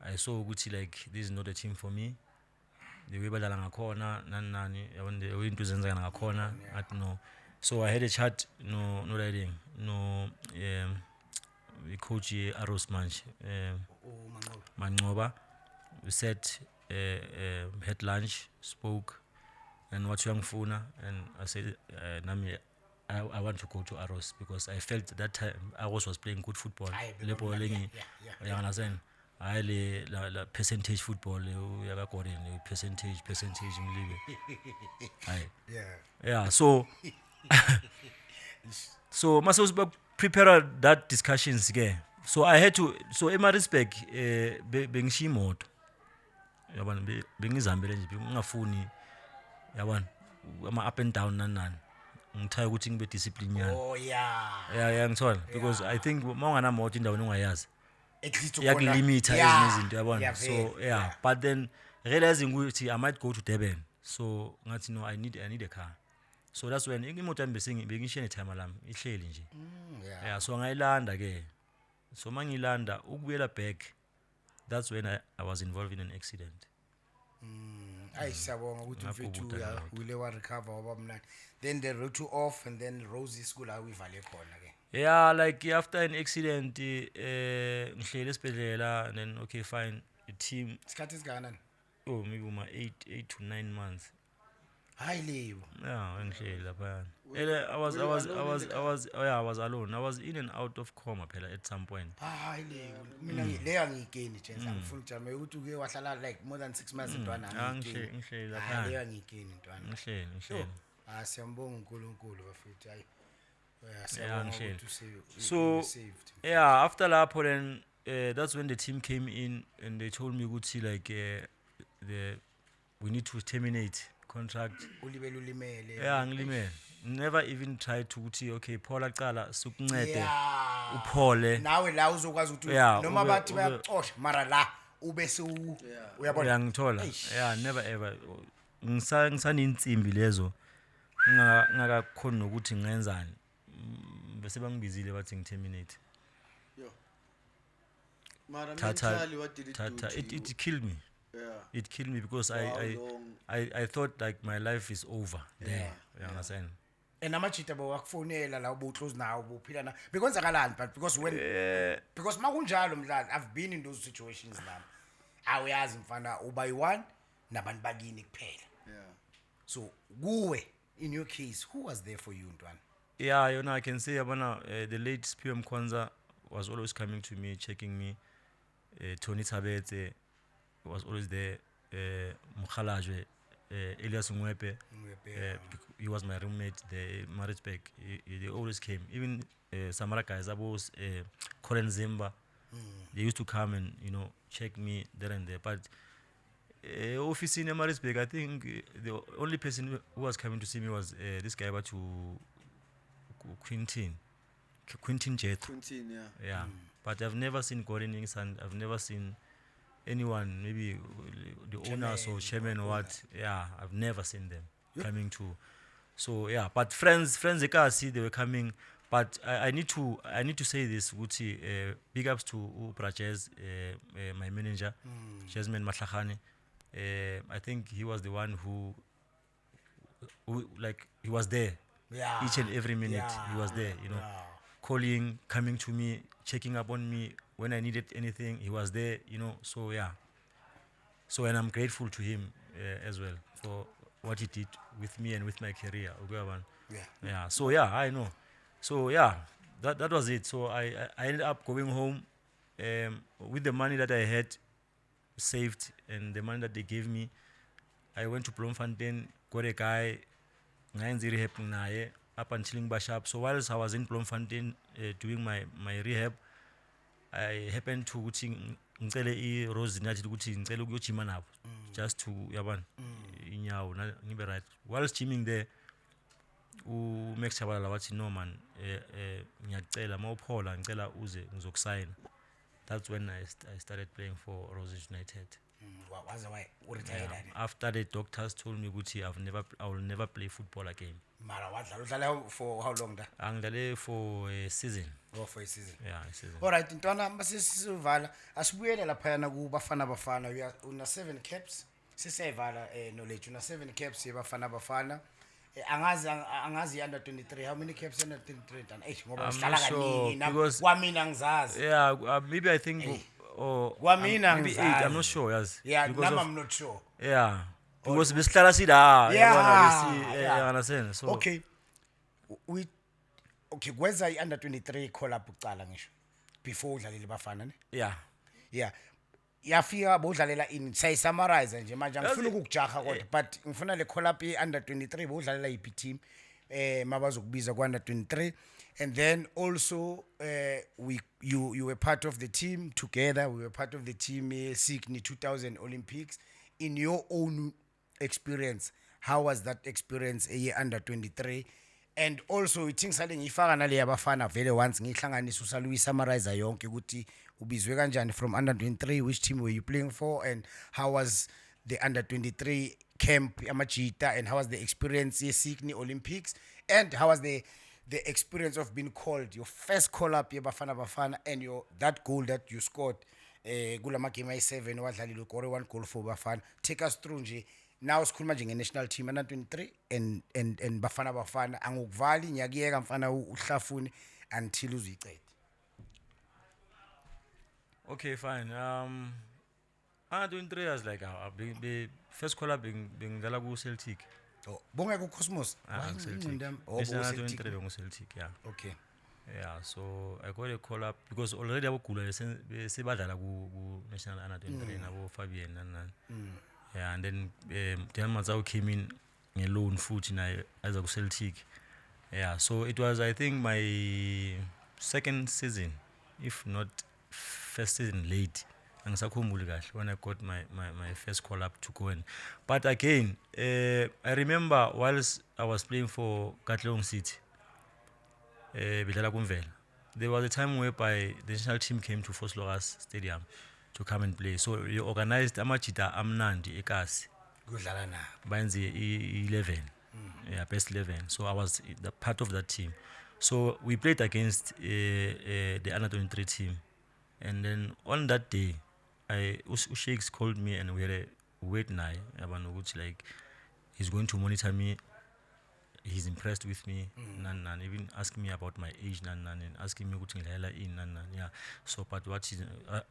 I saw Gucci like this is not a team for me. The way badala ngakhona nani yabona into zenza ngakhona at no. So I had a chat no riding no we coach Aros Manch Mangoba. We sat had lunch, spoke and what young Funa, and I said Nami I want to go to Aros because I felt that time Aros was playing good football. You understand? I la percentage football percentage yeah so so must prepare that discussions again. So I had to Maritzburg bengishiya imoto yabona bengizihambele nje ngingafuni yabona ama up and down nani ngithaya ukuthi ngibe discipline yana Oh yeah. yeah ngithola because I think mawungana moto indaweni ongayazi At least yakulimita Yeah. ezinye izinto yabona Yeah, so vele. yeah but then realizing ukuthi I might go to Durban so ngathi no I need a car so that's when imoto yami bengishiye netime lami ihleli nje Yeah. yeah so ngayilanda ke so mangilanda ukubuyela back that's when I was involved in an accident Ayi siyabonga ukuthi Ngabhukuda mfethu ngemoto. wile wa recover waba mnandi. Then they wrote you off and then Rose school awivale khona ke. yeah like after an accident ngihlele esibhedlela and then okay fine the team Isikhathi esingakanani? oh maybe 8 to 9 months Hayi leyo. yeah ngihlele lapha I was alone I was in and out of coma phela at some point Hayi leyo. Mina leya ngiyigeni Jensen ngifuna ujame ukuthi uke wahlala like more than 6 months ntwana ngiyigeni. ngihlele Hayi lapha leya ngiyigeni ntwana. ngihlele Siyambonga uNkulunkulu bafethu hayi. Yeah, Siyabonga ngihlele. ukuthi So, saved. yeah after lapho then that's when the team came in and they told me ukuthi like we need to terminate contract Ulibele ulimele. yeah ngilimele never even tried to ukuthi okay Paula cala sukuncede Yeah. uphole Nawe la uzokwazi ukuthi Yeah, noma ube- bathi ube- bayaxosha mara la ube se uyabona. uyangithola Eish. yeah never ever ngisanensimbi lezo ngakakhona ukuthi ngenzani bese bangibizile bathi ngiterminate Mara Tata- mentally, what did it do Tata to you? it killed me Yeah. it killed me because For how I long? I thought like my life is over there Yeah, you understand And amajita bawakufonela la ubuclose nawo ubuphila na bekwenzakalani but because when because makunjalo mdlali I've been in those situations nami awuyazi mfana uba yi1 nabantu bakini kuphela Yeah. so kuwe in your case who was there for you ntwana yeah you know I can say yabona the late Sphiwe Mkhonza was always coming to me checking me Tony Tabete was always there Mkhalajwe Elias Ngwepe he was my roommate there Maritzburg they always came even Samara guys abos Colin Zimba they used to come and you know check me there and there but office in Maritzburg I think the only person who was coming to see me was this guy about to Quintin Jethro Quintin, yeah. yeah but I've never seen Gordon and I've never seen anyone maybe the owners or chairman or what yeah I've never seen them coming to so yeah but friends ekasi they were coming but I need to say this Guti big ups to Brajes my manager Jasmine Matlachane I think he was the one who like he was there yeah each and every minute he was there you know calling coming to me checking up on me when I needed anything he was there you know so yeah so and I'm grateful to him as well for what he did with me and with my career yeah so yeah I know so yeah that was it so I ended up going home with the money that I had saved and the money that they gave me I went to Bloemfontein got a guy ngayenza rehab naye up until ngibashap so whilst I was in Bloemfontein doing my rehab I happened to ukuthi ngicele iRose nathi ukuthi ngicela ukuyojima nabo just to yabona inyawo ngibe right whilst gymming there uMax Chabalala wathi no man ngiyacela mawuphola ngicela uze ngizokusayina that's when I started playing for Roses United waze retired after the doctors told me ukuthi I will never play football again mara udlala for how long da angidlale for a season for a season yeah a season all right ntwana masisivala asibuyele lapha na kubafana bafana una 7 caps sisevala knowledge una 7 caps yebafana angazi under 23 how many caps under 23 dan ngoba uhlala kaningi kwamina ngizazi yeah maybe I think or kwamina maybe 8 I'm not sure yes yeah now I'm not sure yeah because besihlala sida yeah understand so okay kwenza i-under 23 call up ucala ngisho before udlalele bafana ne yeah yafika bodlalela in sayisummarize nje manje ngifuna ukukujaha kodwa but ngifuna le call up i-under 23 bodlalela iphi team mabazokubiza ku-under 23 and then also you were part of the team together we were part of the team Sydney 2000 Olympics in your own experience how was that experience under 23 and also ithi ngisale ngiyifaka nale yabafana vele once ngihlanganisa usale uyisummarize yonke ukuthi ubizwe kanjani from under 23, which team were you playing for, and how was the under 23 camp amajita, and how was the experience ye-Sydney Olympics, and how was the experience of being called your first call up yebafana bafana, and that goal that you scored kulama game ayi7 wadlalile ukore 1 goal for bafana. Take us through nje now sikhuluma nje nge-national team under 23 and bafana bafana, angukuvali ngiyakuyeka mfana uhlafune until uzuyicede. Okay, fine. Under 23 years like first call up bengidlala ku Celtic. Oh, bonga ku Cosmos. Celtic. Oh, National Celtic. 23 bengu Celtic, yeah. Okay. Yeah, so I got a call up because already abogula sebadlala ku National Under 23 nabo Fabian and yeah, and then Del Mazao came in alone futhi naye as a Celtic. Yeah, so it was I think my second season, if not first season late. When I got my first call up to go in. But again, I remember whilst I was playing for Katlehong City, there was a time whereby the national team came to Vosloorus Stadium to come and play. So we organized amajita amnandi ekasi Kudlala na. bayenze 11, yeah, best 11. So I was the part of that team. So we played against the under 23 team, and then on that day, Shakes called me and we had a wait night. Like he's going to monitor me. He's impressed with me, and even asking me about my age, and asking me what yeah. So, but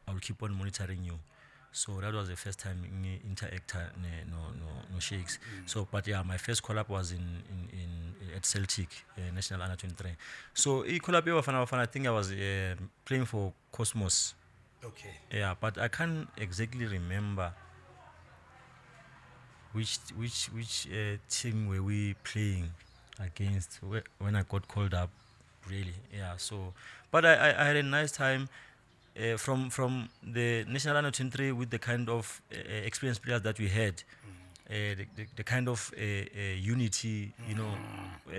I'll keep on monitoring you. So that was the first time I interact no Shakes. So, but yeah, my first call up was in at Celtic, National Under 23. So I call up I think I was playing for Cosmos. Okay. Yeah, but I can't exactly remember which team were we playing against when I got called up, really. Yeah, so but I had a nice time from the National Under 23 with the kind of experienced players that we had. The kind of unity, you know,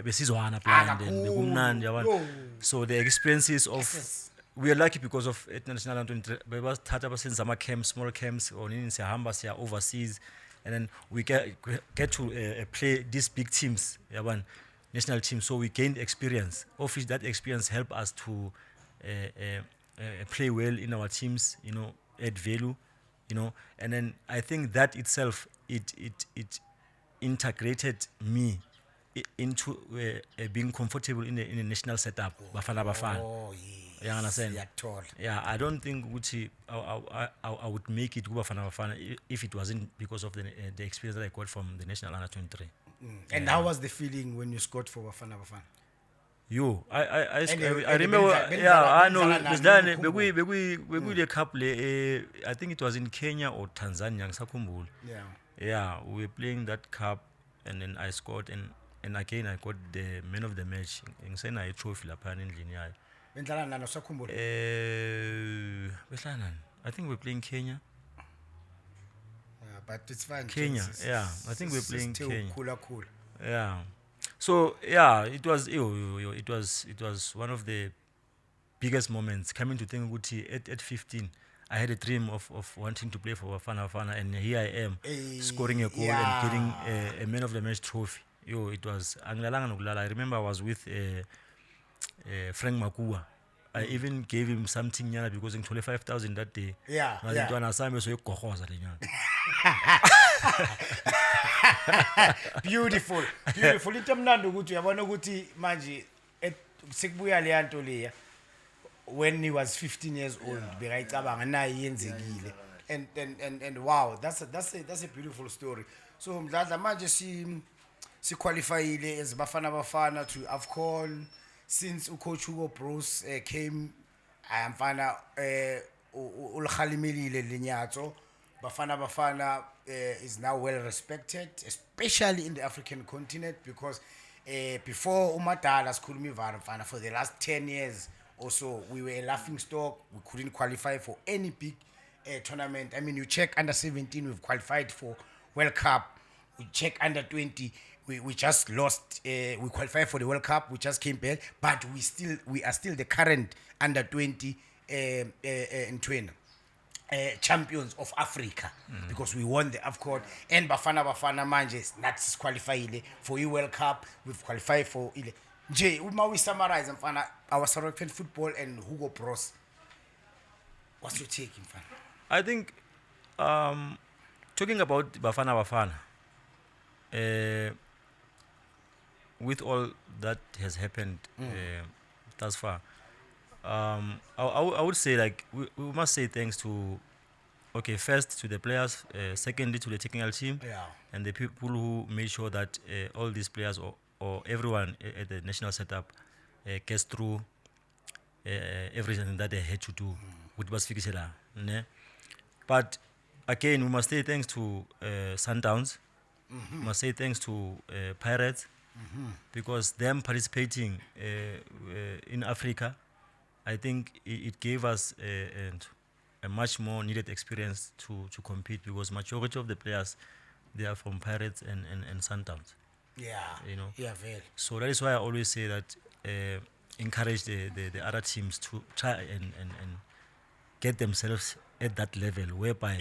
besizwana blind and kumnandi yabona. So the experiences of we are lucky because of international bethatha abasenza ama camps, small camps, or nini siyahamba siya overseas, and then we get to play these big teams, yabona, national teams. So we gained experience. Of which that experience helped us to play well in our teams, you know, add value, you know, and then I think that itself it integrated me into being comfortable in the national setup. Bafana Bafana. Oh yeah. You understand? Siyathola. Yeah, I don't think I would make it Bafana Bafana if it wasn't because of the experience that I got from the National Under 23. And how was the feeling when you scored for Bafana Bafana? Yo, I And remember. Ben Yeah, I Zala- know. Ben Zala It's na done. Mkhumbulo. We the couple. I think it was in Kenya or Tanzania. Ngisakhumbula. Yeah. Yeah, we were playing that cup, and then I scored, and again I got the man of the match. Ngisena a trophy lapha endlini yayo. Bendlala nalo sakhumbula. Behlala nani? I think we're playing Kenya. Yeah, but it's fine. Kenya, yeah. I think we're playing Kenya. Cool. Yeah. So yeah, it was it was one of the biggest moments. Coming to think at 15, I had a dream of wanting to play for Bafana, and here I am scoring a goal and getting a man of the match trophy. Yo, it was angilalanga nokulala. I remember I was with Frank Makua. I even gave him something nyana because in 25,000 that day. Yeah. Ngazintwana sami soyogohoza le nyana. Beautiful. Into emnandi ukuthi uyabona ukuthi manje sekubuya le yanto leya when he was 15 years old bekayicabanga naye yenzekile, and wow, that's a beautiful story. So mdladla manje si qualified as Bafana to AFCON since ucoach Hugo Bruce came. Mfana ulkhalimelile lenyatso. Bafana is now well respected, especially in the African continent, because before Umadala Skulumi Mfana for the last 10 years or so, we were a laughing stock. We couldn't qualify for any big tournament. I mean, you check under 17, we've qualified for World Cup. We check under 20, we just lost. We qualified for the World Cup. We just came back, but we are still the current under 20 in 20. Champions of Africa because we won the AFCON and Bafana manje that's qualified for World Cup. We've qualified for ile. Nje uma we summarize mfana our South African football and Hugo Bros. What's your take mfana? I think talking about Bafana with all that has happened thus far, I would say like we must say thanks to first to the players, secondly to the technical team, and the people who made sure that all these players or everyone at the national setup gets through everything that they had to do with Basfikisela. But again, we must say thanks to Sundowns. We must say thanks to Pirates because them participating in Africa, I think it gave us a much more needed experience to compete because majority of the players they are from Pirates and Sundowns. Yeah, you know. Yeah, very. So that is why I always say that encourage the other teams to try and get themselves at that level whereby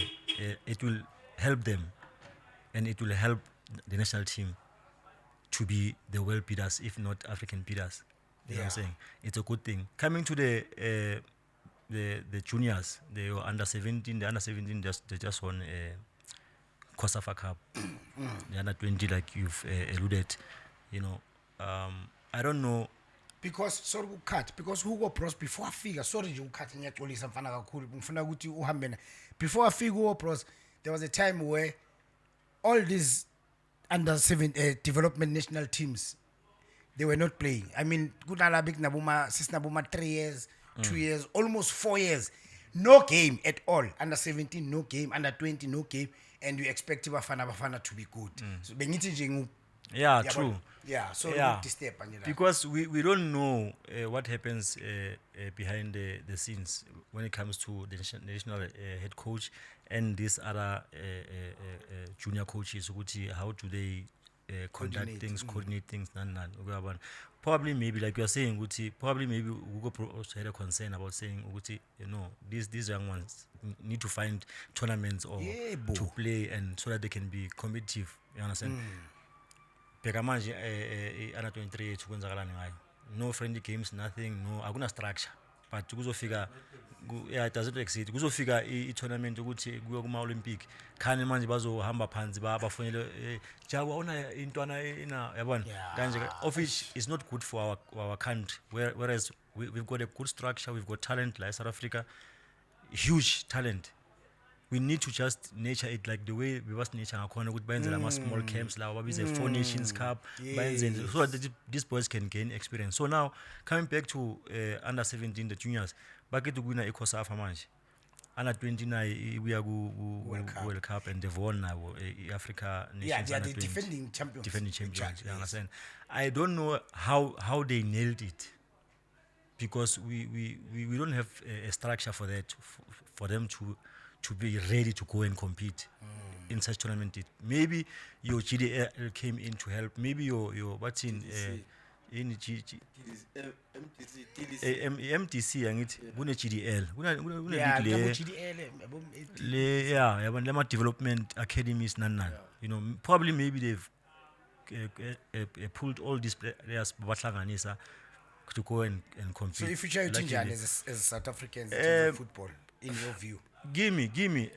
it will help them and it will help the national team to be the world beaters, if not African beaters. You know what I'm saying? It's a good thing. Coming to the juniors, they were under 17. The under 17 they just won COSAFA Cup. The under 20, like you've alluded, you know. I don't know. Because Hugo Bros before I figure sorry you cut ngiyaxolisa mfana kakhulu ngifuna ukuthi uhambe before I figure Hugo Bros there was a time where all these under 7 development national teams they were not playing. I mean kunala big nabuma sis nabuma 3 years 2 years almost 4 years no game at all. Under 17 no game, under 20 no game, and you expect Bafana to be good. So bengithi nje yeah, true. Yeah, so yeah. Disturb, because we don't know what happens behind the scenes when it comes to the national head coach and these other junior coaches. How do they conduct things, coordinate things? Probably maybe like you are saying, probably maybe Google also had a concern about saying, you know, these young ones need to find tournaments or to play and so that they can be competitive. You understand? Bheka manje under 23 kwenzakalani ngayo, no friendly games, nothing, no akuna structure, but kuzofika it doesn't exist. Kuzofika i-tournament ukuthi kuyo kuma Olympic khani manje bazohamba phansi bafonele jawu awuna intwana ina yabona kanje, of which is not good for our country, whereas we've got a good structure, we've got talent like South Africa, huge talent. We need to just nurture it like the way we was nurture ngakhona ukuthi bayenze lama small camps lawa babize 4 Nations Cup, bayenze so that these boys can gain experience. So now coming back to under 17 the juniors bakethi kuwina iCOSAFA manje, under 29 we are ku World Cup and they've won now Africa Nations under 20 defending champions. You understand? I don't know how they nailed it because we don't have a structure for that for them to be ready to go and compete in such tournament. Maybe your GDL came in to help. Maybe your what's in MTC angithi kune GDL kune development academies nan. You know, probably maybe they've pulled all these players bahlanganisa to go and compete. So if you try to change as South Africans in football, in your view, give me.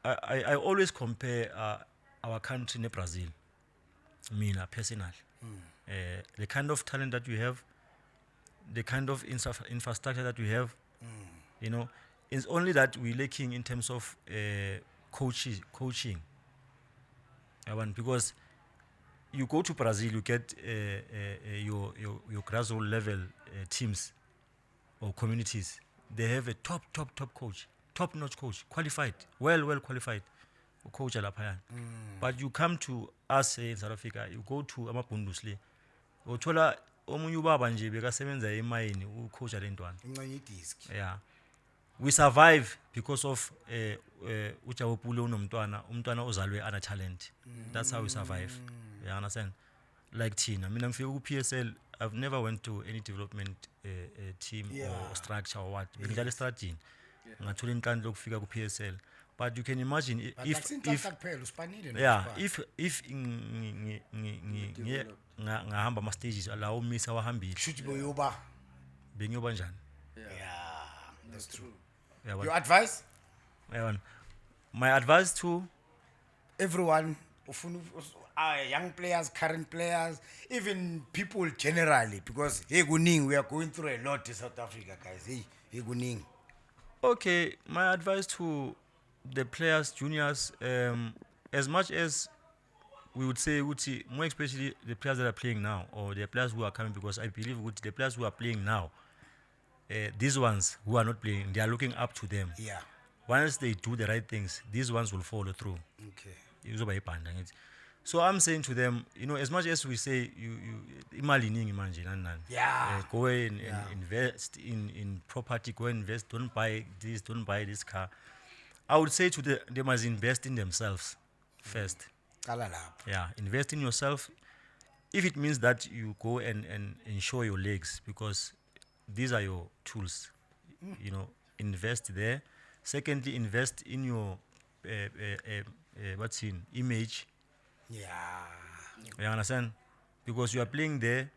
I always compare our country to Brazil. Mina personally, the kind of talent that we have, the kind of infrastructure that we have, you know, it's only that we're lacking in terms of coaching. Because you go to Brazil, you get your grassroots level teams or communities. They have a top coach, top-notch coach, qualified, well qualified coach alaphayana. But you come to us in South Africa, you go to Bundesliga, uthola omunye ubaba nje bekasebenza emayini ucoach alentwana. Yeah. We survive because of uJawopule unomntwana, umntwana ozalwe ana talent. That's how we survive. You understand? like thina mina ngifika ku PSL I've never went to any development team or structure or what bengidlala estrategy ngathola inhlanhla lokufika ku PSL but you can imagine if kuphela usipanile yeah if ngahamba ama stages lawo misa wahambile should boyoba bengiyoba njani yeah that's true yeah your advice my advice to everyone young players, current players, even people generally, because hey kuning, we are going through a lot in South Africa, guys. Hey kuning. Okay, my advice to the players, juniors, as much as we would say, more especially the players that are playing now, or the players who are coming, because I believe the players who are playing now, these ones who are not playing, they are looking up to them. Yeah. Once they do the right things, these ones will follow through. Okay. So I'm saying to them, as much as we say imali iningi manje nani. Yeah. Go and invest in property, go and invest, don't buy this car. I would say to them, they must invest in themselves first. Yeah, invest in yourself. If it means that you go and ensure your legs, because these are your tools, invest there. Secondly, invest in your image. Yeah. You understand? Because you are playing there,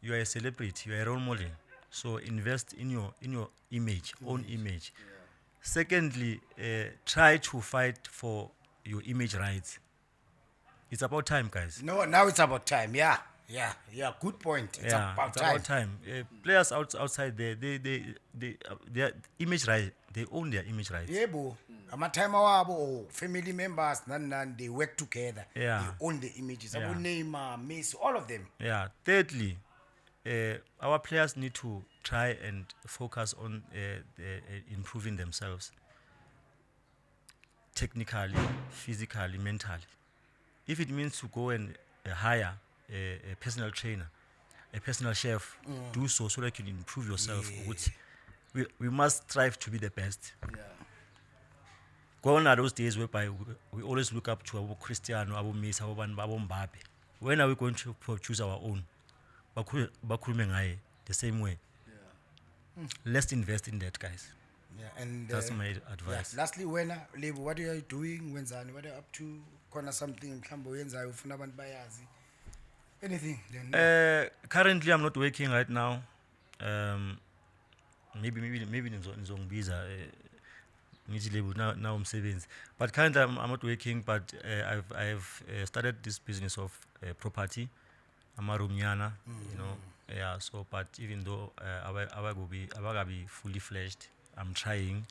you are a celebrity, you are a role model. So invest in your image, own image. Yeah. Secondly, try to fight for your image rights. It's about time, guys. No, now it's about time. Yeah. Good point. It's about time. Players outside there, their image rights, they own their image rights. Yeah, bro. Amatime wabo family members they work together. Yeah. They own the images. Yeah. Neymar, Messi, all of them. Yeah. Thirdly, our players need to try and focus on improving themselves technically, physically, mentally. If it means to go and hire a personal trainer, a personal chef, do so that you can improve yourself. Yeah. We must strive to be the best. Yeah. Gone are those days whereby we always look up to Abu Cristiano, Abu Messi, Abu Mbappe. When are we going to choose our own? The same way. Yeah. Let's invest in that, guys. Yeah, and that's my advice. Yeah. Lastly, what are you doing? What are you up to? Corner something, anything? Currently, I'm not working right now. Maybe nizongibiza now I'm savings. But currently, I'm not working. But I've started this business of property. I'm a Rumiana, Yeah. So, but even though I will be fully fledged, I'm trying.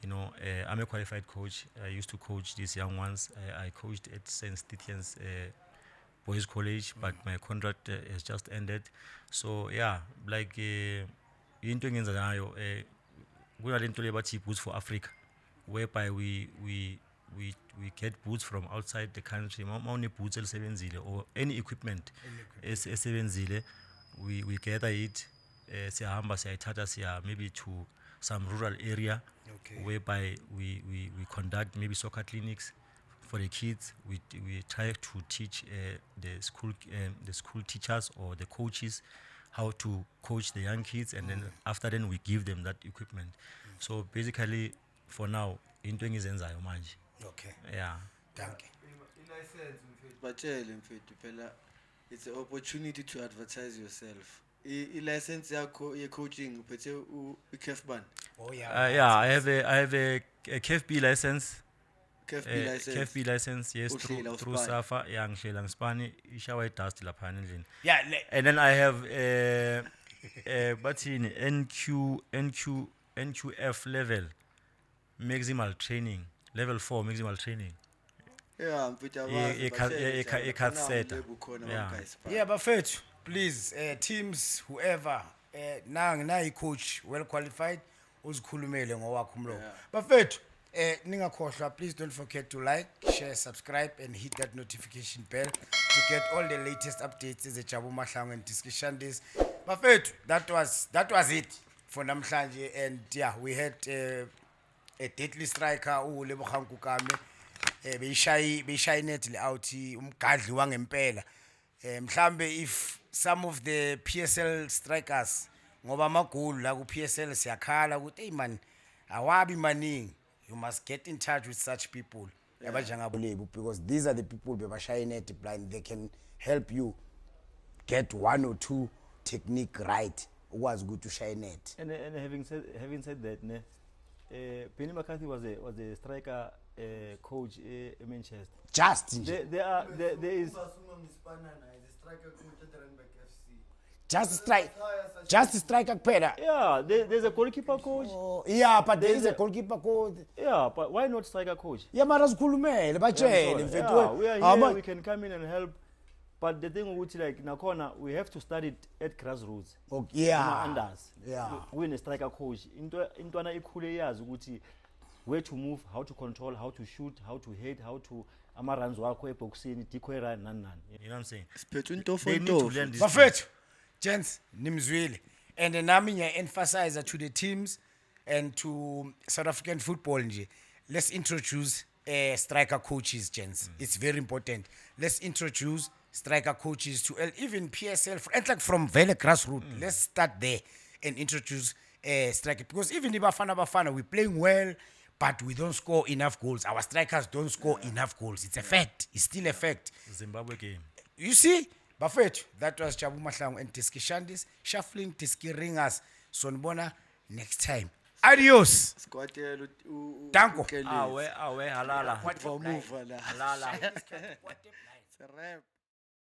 I'm a qualified coach. I used to coach these young ones. I coached at St. Stithians Boys College, but my contract has just ended. So yeah, like into ngenzayo kunalento lebathi boots for Africa, whereby we get boots from outside the country. Mawune boots elisebenzile or any equipment esebenzile, we gather it. Siyahamba siyayithatha siya maybe to some rural area. Okay. Whereby we conduct maybe soccer clinics for the kids. We try to teach the school teachers or the coaches how to coach the young kids, and then after then we give them that equipment. So basically, for now, into ngizenzayo manje. Okay. Yeah. Thank you. It's an opportunity to advertise yourself. License yakho ye coaching uphethe uKefban. Oh yeah. Yeah, I have a KFB license. KFB license, yes, through Safa. Yeah, ngishela ngispani ishawa dust lapha endlini. Yeah, and then I have but in NQF level maximal training, level 4 maximal training. Yeah, yeah, but please, teams, whoever, now coach well qualified, uzikhulumele ngowakho umlomo. Bafethu, ningakhohlwa, please don't forget to like, share, subscribe, and hit that notification bell to get all the latest updates as a Jabu Mahlangu and discussion days. Bafethu, that was it for namhlanje, and yeah, we had a deadly striker uLebogang Kukame. Beyishayi net le out umgadli wangempela mhlambe if some of the PSL strikers ngoba amagoli la ku PSL siyakhala ukuthi hey man awabi maningi, you must get in touch with such people abajangabo lebu, because these are the people bebashaya net blind, they can help you get 1 or 2 technique right ukwazi ukuthi ushaye net. And having said that, Penny McCarthy was a striker coach in Manchester. Just nje. There is just striker kuphela. yeah, there's a goalkeeper coach. Oh, yeah, but there is a goalkeeper coach. Yeah, but why not striker coach? Yeah, mara sikhulumele batshele mfethu. Yeah, we are here, we can come in and help. But the thing with like Nakona, we have to start it at grassroots. Okay, yeah. Unders. Yeah. We a striker coach. Intwana ikhule yazi ukuthi where to move, how to control, how to shoot, how to head, how to amaranz wakho eboxini, decoy run nan. You know what I'm saying? Siphethe They need to untofonto. learn this. Bafethu, gents, nimzwile. And nami ngiya emphasize to the teams and to South African football nje. Let's introduce striker coaches, gents. It's very important. Let's introduce striker coaches to even PSL and like from very grassroots. Let's start there and introduce striker, because even if Bafana we're playing well, but we don't score enough goals. Our strikers don't score enough goals. It's a fact. It's still a fact. Zimbabwe game. You see, Bafethu, that was Jabu Mahlangu and Tiski Shandis, shuffling Tiski Ringers. Sonbona next time. Adios. Sikwatela Danko. Awe halala. What for move la. Halala. It's a rap.